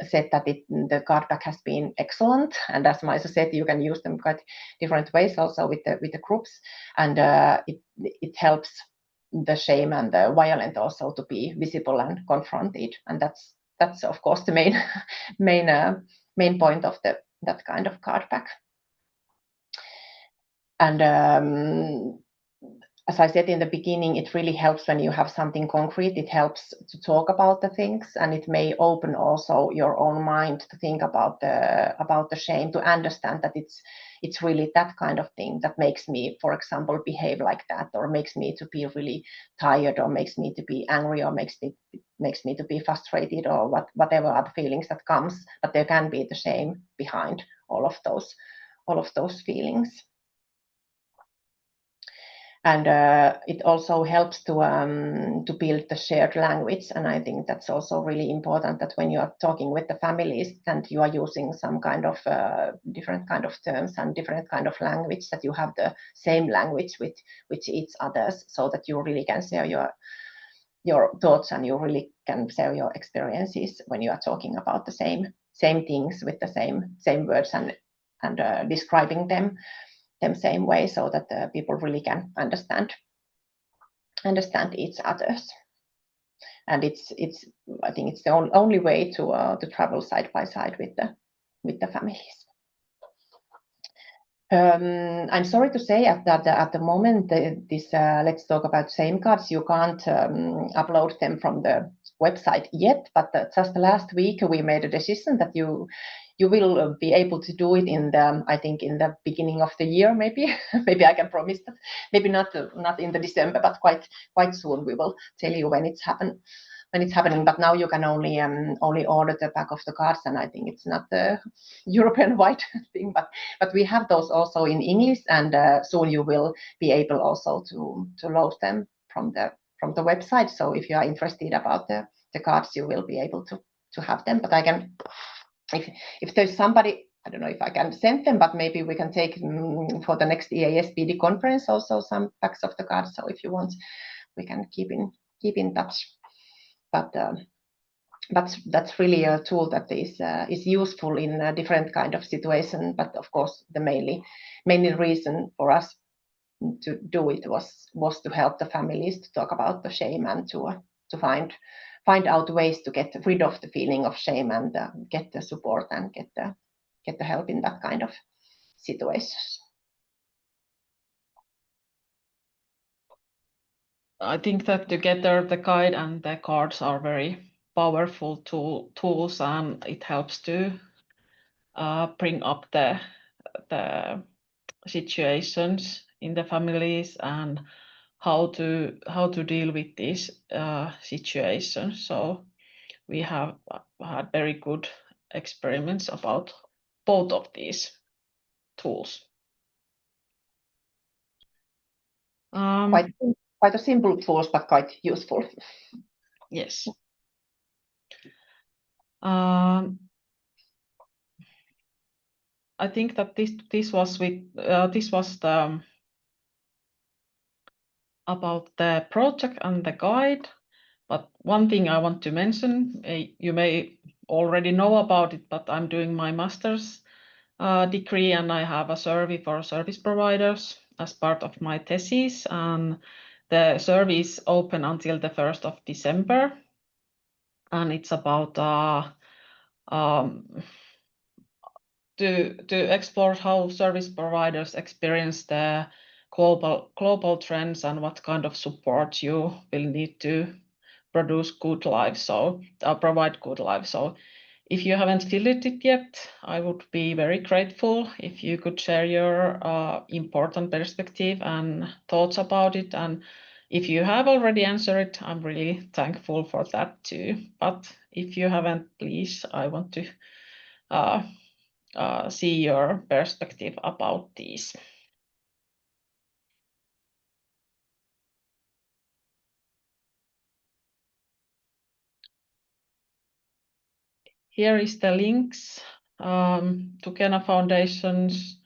said that the card pack has been excellent. And as Maisa said, you can use them quite different ways also with the groups, and it helps the shame and the violence also to be visible and confronted, and that's of course the main point of that kind of card pack. And as I said in the beginning, it really helps when you have something concrete. It helps to talk about the things, and it may open also your own mind to think about the shame, to understand that it's really that kind of thing that makes me, for example, behave like that, or makes me to be really tired, or makes me to be angry, or makes me to be frustrated, or whatever other feelings that comes. But there can be the shame behind all of those feelings. And it also helps to build the shared language. And I think that's also really important, that when you are talking with the families and you are using some kind of different kind of terms and different kind of language, that you have the same language with each others, so that you really can share your thoughts, and you really can share your experiences when you are talking about the same things with the same words, and describing them same way, so that people really can understand each other's. And I think it's the only way to travel side by side with the families. I'm sorry to say at the moment, this let's talk about shame cards, you can't upload them from the website yet, but just last week we made a decision that you will be able to do it I think in the beginning of the year, maybe. Maybe I can promise that. Maybe not in the December, but quite soon we will tell you when it's happening. But now you can only order the pack of the cards, and I think it's not the European-wide thing, but we have those also in English, and soon you will be able also to load them from the website. So if you are interested about the cards, you will be able to have them. But I can, if there's somebody, I don't know if I can send them, but maybe we can take for the next EASPD conference also some packs of the cards. So if you want, we can keep in touch. But that's really a tool that is useful in a different kind of situation. But of course, the mainly reason for us to do it was to help the families to talk about the shame, and to find out ways to get rid of the feeling of shame, and get the support and get the help in that kind of situations. I think that together the guide and the cards are very powerful tools, and it helps to bring up the situations in the families, and how to deal with these situations. So we have had very good experiments about both of these tools. Quite a simple tools, but quite useful. Yes. I think that this was about the project and the guide. But one thing I want to mention, you may already know about it, but I'm doing my master's degree and I have a survey for service providers as part of my thesis. And the survey is open until the 1st of December. And it's about to explore how service providers experience the global trends and what kind of support you will need to produce good lives, so provide good lives. So if you haven't filled it yet, I would be very grateful if you could share your important perspective and thoughts about it. And if you have already answered it, I'm really thankful for that too. But if you haven't, please, I want to see your perspective about these. Here is the links to Kena Foundation's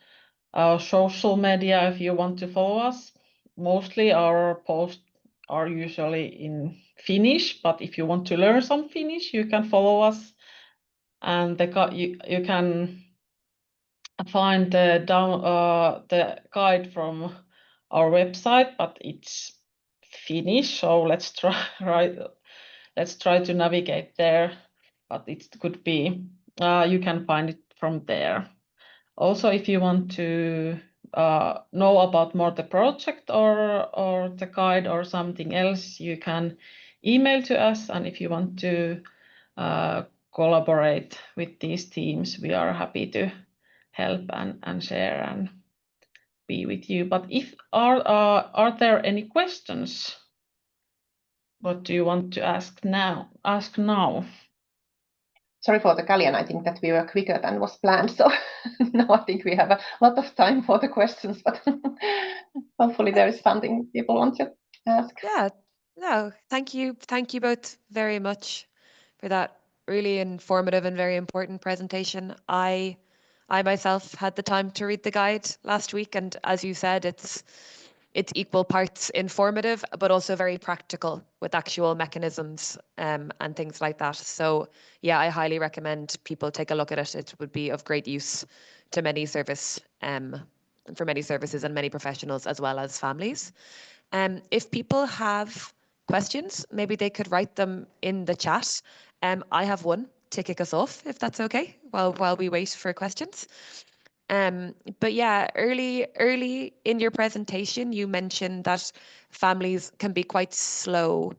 social media if you want to follow us. Mostly our posts are usually in Finnish, but if you want to learn some Finnish, you can follow us. And you can find the guide from our website, but it's Finnish, so let's try to navigate there. But it could be you can find it from there. Also, if you want to know about more the project or the guide or something else, you can email to us. And if you want to collaborate with these teams, we are happy to help and share and be with you. But if are there any questions? What do you want to ask now? Sorry for the Kalyan. I think that we were quicker than was planned. So now I think we have a lot of time for the questions, but hopefully there is something people want to ask. Yeah, no, thank you. Thank you both very much for that really informative and very important presentation. I myself had the time to read the guide last week, and as you said, it's equal parts informative, but also very practical with actual mechanisms and things like that. So yeah, I highly recommend people take a look at it. It would be of great use to many for many services and many professionals as well as families. If people have questions, maybe they could write them in the chat. I have one to kick us off, if that's okay, while we wait for questions. But yeah, early in your presentation, you mentioned that families can be quite slow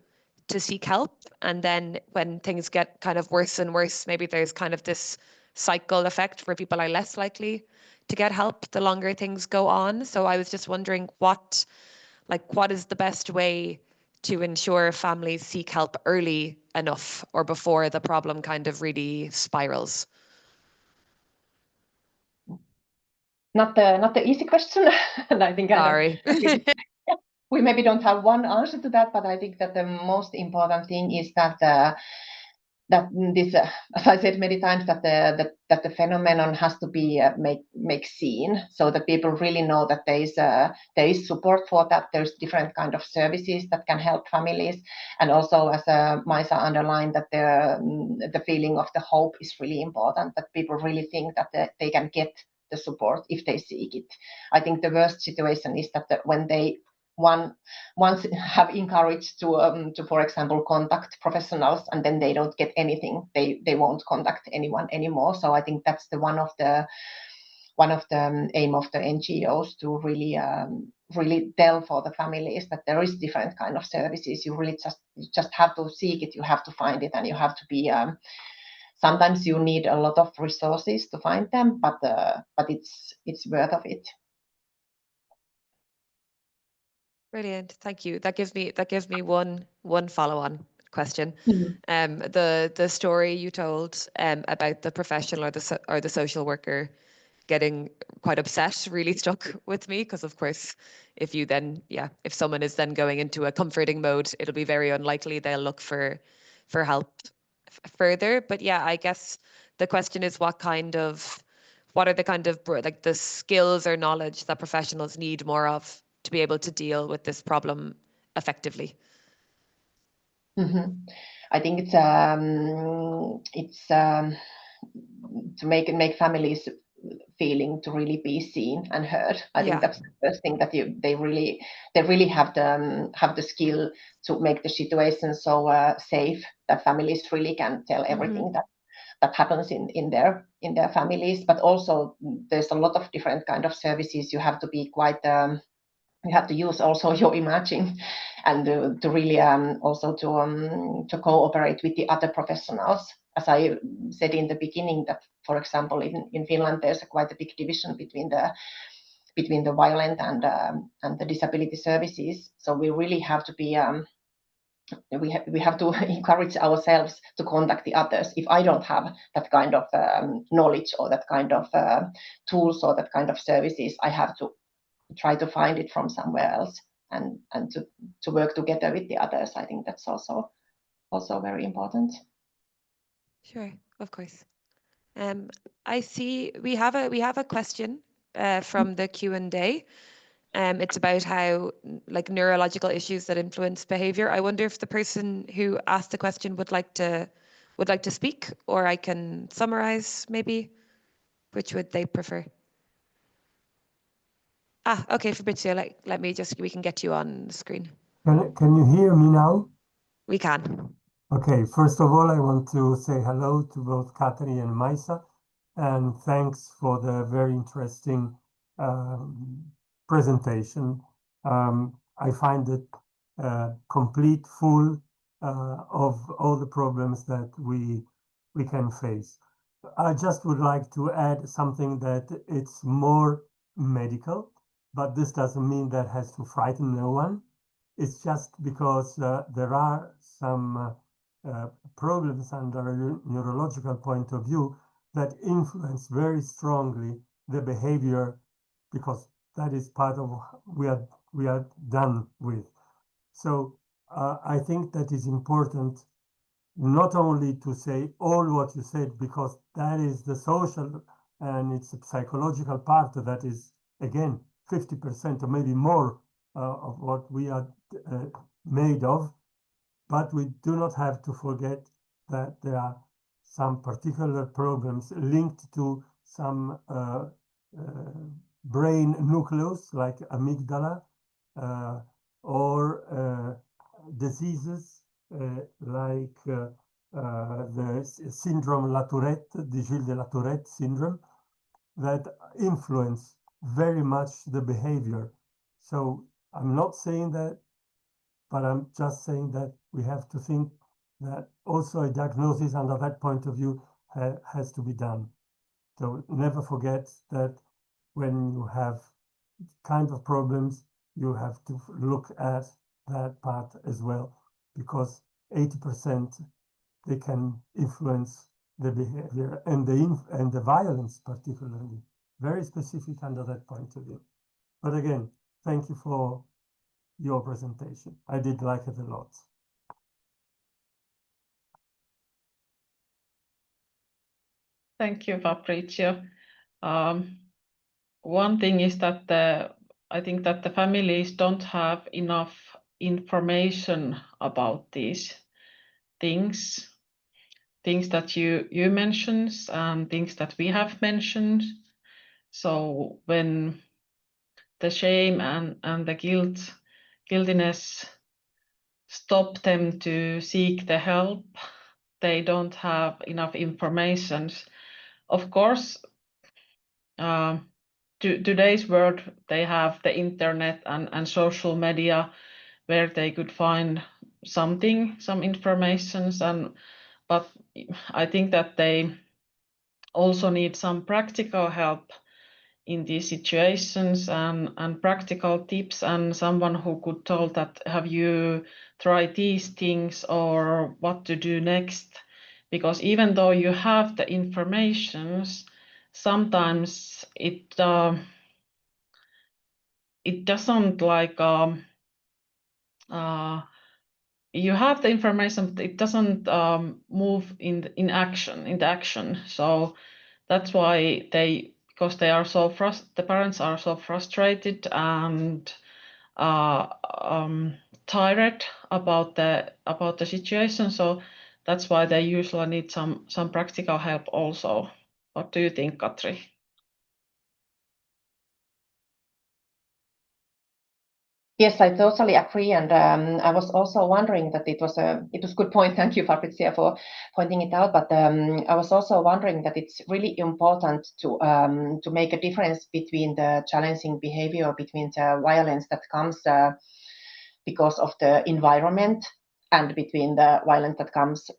to seek help. And then when things get kind of worse and worse, maybe there's kind of this cycle effect where people are less likely to get help the longer things go on. So I was just wondering what is the best way to ensure families seek help early enough or before the problem kind of really spirals? Not the easy question. And I think Sorry. we maybe don't have one answer to that, but I think that the most important thing is that that this, as I said many times, that the phenomenon has to be make seen, so that people really know that there is support for that. There's different kind of services that can help families, and also as Maisa underlined, that the feeling of the hope is really important. That people really think that they can get the support if they seek it. I think the worst situation is that when they once have encouraged to for example contact professionals and then they don't get anything, they won't contact anyone anymore. So I think that's the one of the aim of the NGOs to really tell for the families that there is different kind of services. You really just have to seek it, you have to find it, and you have to be sometimes you need a lot of resources to find them, but it's worth of it. Brilliant, thank you. That gives me one follow-on question. The story you told about the professional or the social worker getting quite upset really stuck with me, because of course, if you then, if someone is then going into a comforting mode, it'll be very unlikely they'll look for help further. But yeah, I guess the question is what are the kind of like the skills or knowledge that professionals need more of to be able to deal with this problem effectively? I think it's to make families feeling to really be seen and heard. I think that's the first thing, that they really have the skill to make the situation so safe that families really can tell everything that happens in their families. But also there's a lot of different kind of services. You have to be quite you have to use also your imaging, and to really also to cooperate with the other professionals. As I said in the beginning, that for example in Finland there's quite a big division between the violent and the disability services. So we really have to be we have to encourage ourselves to contact the others. If I don't have that kind of knowledge or that kind of tools or that kind of services, I have to try to find it from somewhere else, and to work together with the others. I think that's also very important. Sure, of course. I see we have a question from the Q&A. It's about how like neurological issues that influence behavior. I wonder if the person who asked the question would like to speak, or I can summarize maybe. Which would they prefer? Okay, Fabrizio, we can get you on the screen. Can you hear me now? We can. Okay, first of all, I want to say hello to both Katari and Maisa, and thanks for the very interesting presentation. I find it complete, full of all the problems that we can face. I just would like to add something that it's more medical, but this doesn't mean that has to frighten no one. It's just because there are some problems under a neurological point of view that influence very strongly the behavior, because that is part of what we are done with. So I think that is important not only to say all what you said, because that is the social and it's a psychological part that is, again, 50% or maybe more of what we are made of. But we do not have to forget that there are some particular problems linked to some brain nucleus, like amygdala, or diseases like the syndrome de Gilles de la Tourette syndrome, that influence very much the behavior. So I'm not saying that, but I'm just saying that we have to think that also a diagnosis under that point of view has to be done. So never forget that when you have kind of problems, you have to look at that part as well, because 80% they can influence the behavior and the violence, particularly, very specific under that point of view. But again, thank you for your presentation. I did like it a lot. Thank you, Fabrizio. One thing is that I think that the families don't have enough information about these things that you mentioned and things that we have mentioned. So when the shame and the guiltiness stop them to seek the help, they don't have enough information. Of course, today's world, they have the internet and social media where they could find some information, but I think that they also need some practical help in these situations and practical tips, and someone who could tell that, have you tried these things or what to do next? Because even though you have the informations, sometimes it doesn't like you have the information, but it doesn't move into action. So that's why because they are so the parents are so frustrated and tired about the situation. So that's why they usually need some practical help also. What do you think, Katri? Yes, I totally agree, and I was also wondering that it was a good point. Thank you, Fabrizia, for pointing it out. But I was also wondering that it's really important to make a difference between the challenging behavior, between the violence that comes because of the environment, and between the violence that comes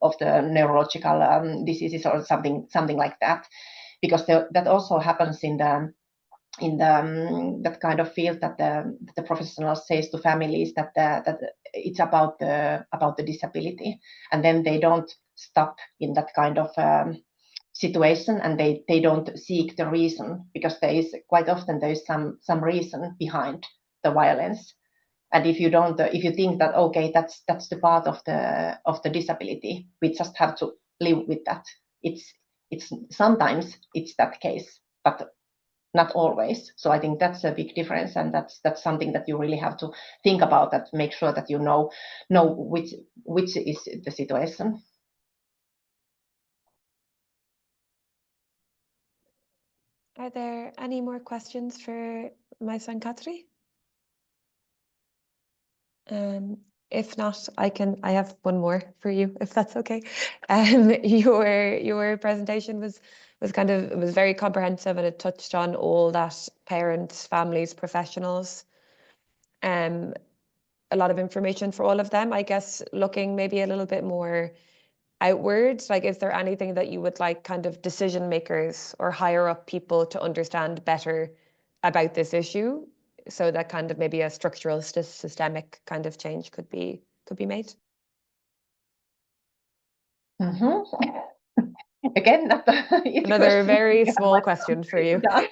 of the neurological diseases or something like that, because that also happens in that kind of field that the professional says to families that it's about the disability, and then they don't stop in that kind of situation, and they don't seek the reason, because quite often there is some reason behind the violence. And if you don't, if you think that okay, that's the part of the disability, we just have to live with that. It's sometimes it's that case, but not always. So I think that's a big difference, and that's something that you really have to think about, that make sure that you know which is the situation. Are there any more questions for Maisa and Katri? If not, I have one more for you, if that's okay. Your presentation was very comprehensive, and it touched on all that: parents, families, professionals. A lot of information for all of them. I guess looking maybe a little bit more outwards, like, is there anything that you would like kind of decision makers or higher up people to understand better about this issue, so that kind of maybe a structural systemic kind of change could be made? Again, not another very small question for you. But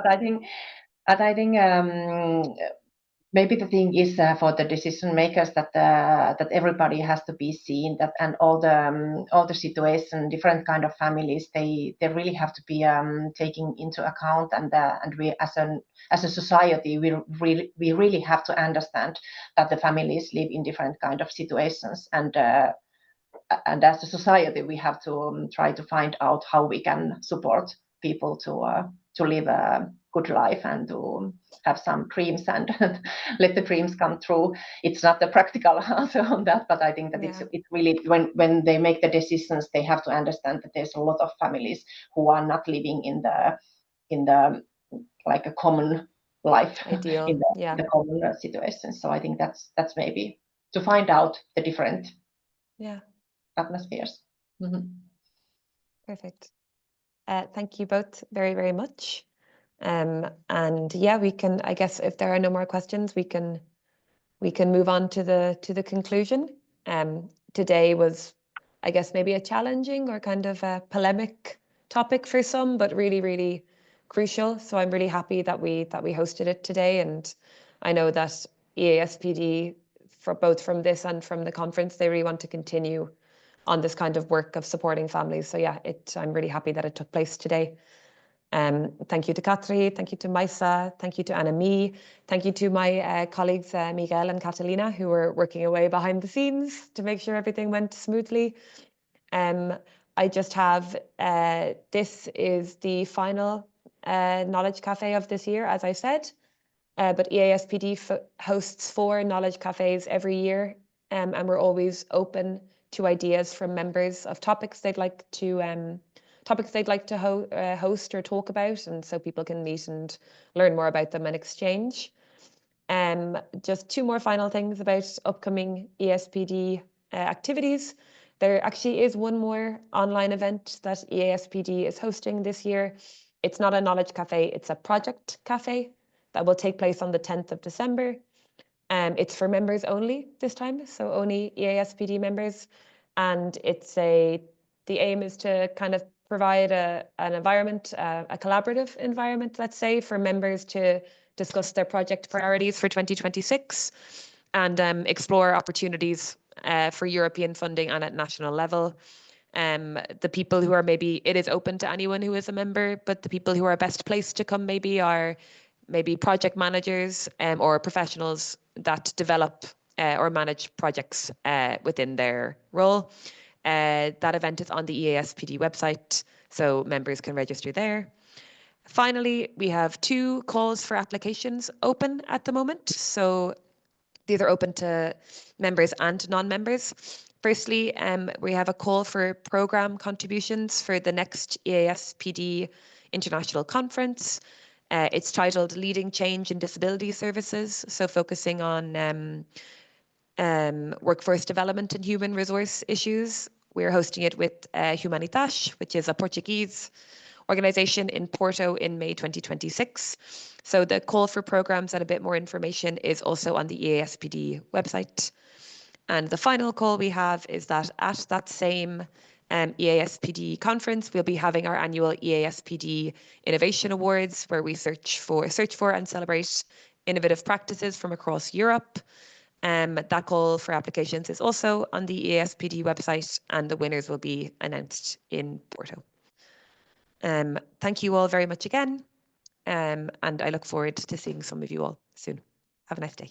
I think maybe the thing is for the decision makers that everybody has to be seen, that, and all the situation, different kind of families, they really have to be taken into account, and we as a society, we really have to understand that the families live in different kind of situations, and as a society, we have to try to find out how we can support people to live a good life, and to have some dreams, and let the dreams come true. It's not the practical answer on that, but I think that it's really, when they make the decisions, they have to understand that there's a lot of families who are not living in the like a common life, ideal, in the common situation. So I think that's maybe to find out the different atmospheres. Perfect. Thank you both very, very much. And yeah, we can, I guess, if there are no more questions, we can move on to the conclusion. Today was, I guess, maybe a challenging or kind of a polemic topic for some, but really, really crucial. So I'm really happy that we hosted it today, and I know that EASPD, for both from this and from the conference, they really want to continue on this kind of work of supporting families. So yeah, I'm really happy that it took place today. Thank you to Katri, thank you to Maisa, thank you to Anna-Mi, thank you to my colleagues Miguel and Catalina, who were working away behind the scenes to make sure everything went smoothly. I just have, this is the final Knowledge Café of this year, as I said, but EASPD hosts 4 Knowledge Cafés every year, and we're always open to ideas from members of topics they'd like to host or talk about, and so people can meet and learn more about them and exchange. Just 2 more final things about upcoming EASPD activities. There actually is one more online event that EASPD is hosting this year. It's not a Knowledge Café, it's a project cafe that will take place on the 10th of December. It's for members only this time, so only EASPD members. And the aim is to kind of provide an environment, a collaborative environment, let's say, for members to discuss their project priorities for 2026 and explore opportunities for European funding and at national level. The people who are maybe, it is open to anyone who is a member, but the people who are best placed to come maybe are maybe project managers or professionals that develop or manage projects within their role. That event is on the EASPD website, so members can register there. Finally, we have 2 calls for applications open at the moment. So these are open to members and non-members. Firstly, we have a call for programme contributions for the next EASPD International Conference. It's titled Leading Change in Disability Services, so focusing on workforce development and human resource issues. We're hosting it with Humanitas, which is a Portuguese organization in Porto in May 2026. So the call for programs and a bit more information is also on the EASPD website. And the final call we have is that at that same EASPD conference, we'll be having our annual EASPD Innovation Awards, where we search for and celebrate innovative practices from across Europe. That call for applications is also on the EASPD website, and the winners will be announced in Porto. Thank you all very much again, and I look forward to seeing some of you all soon. Have a nice day.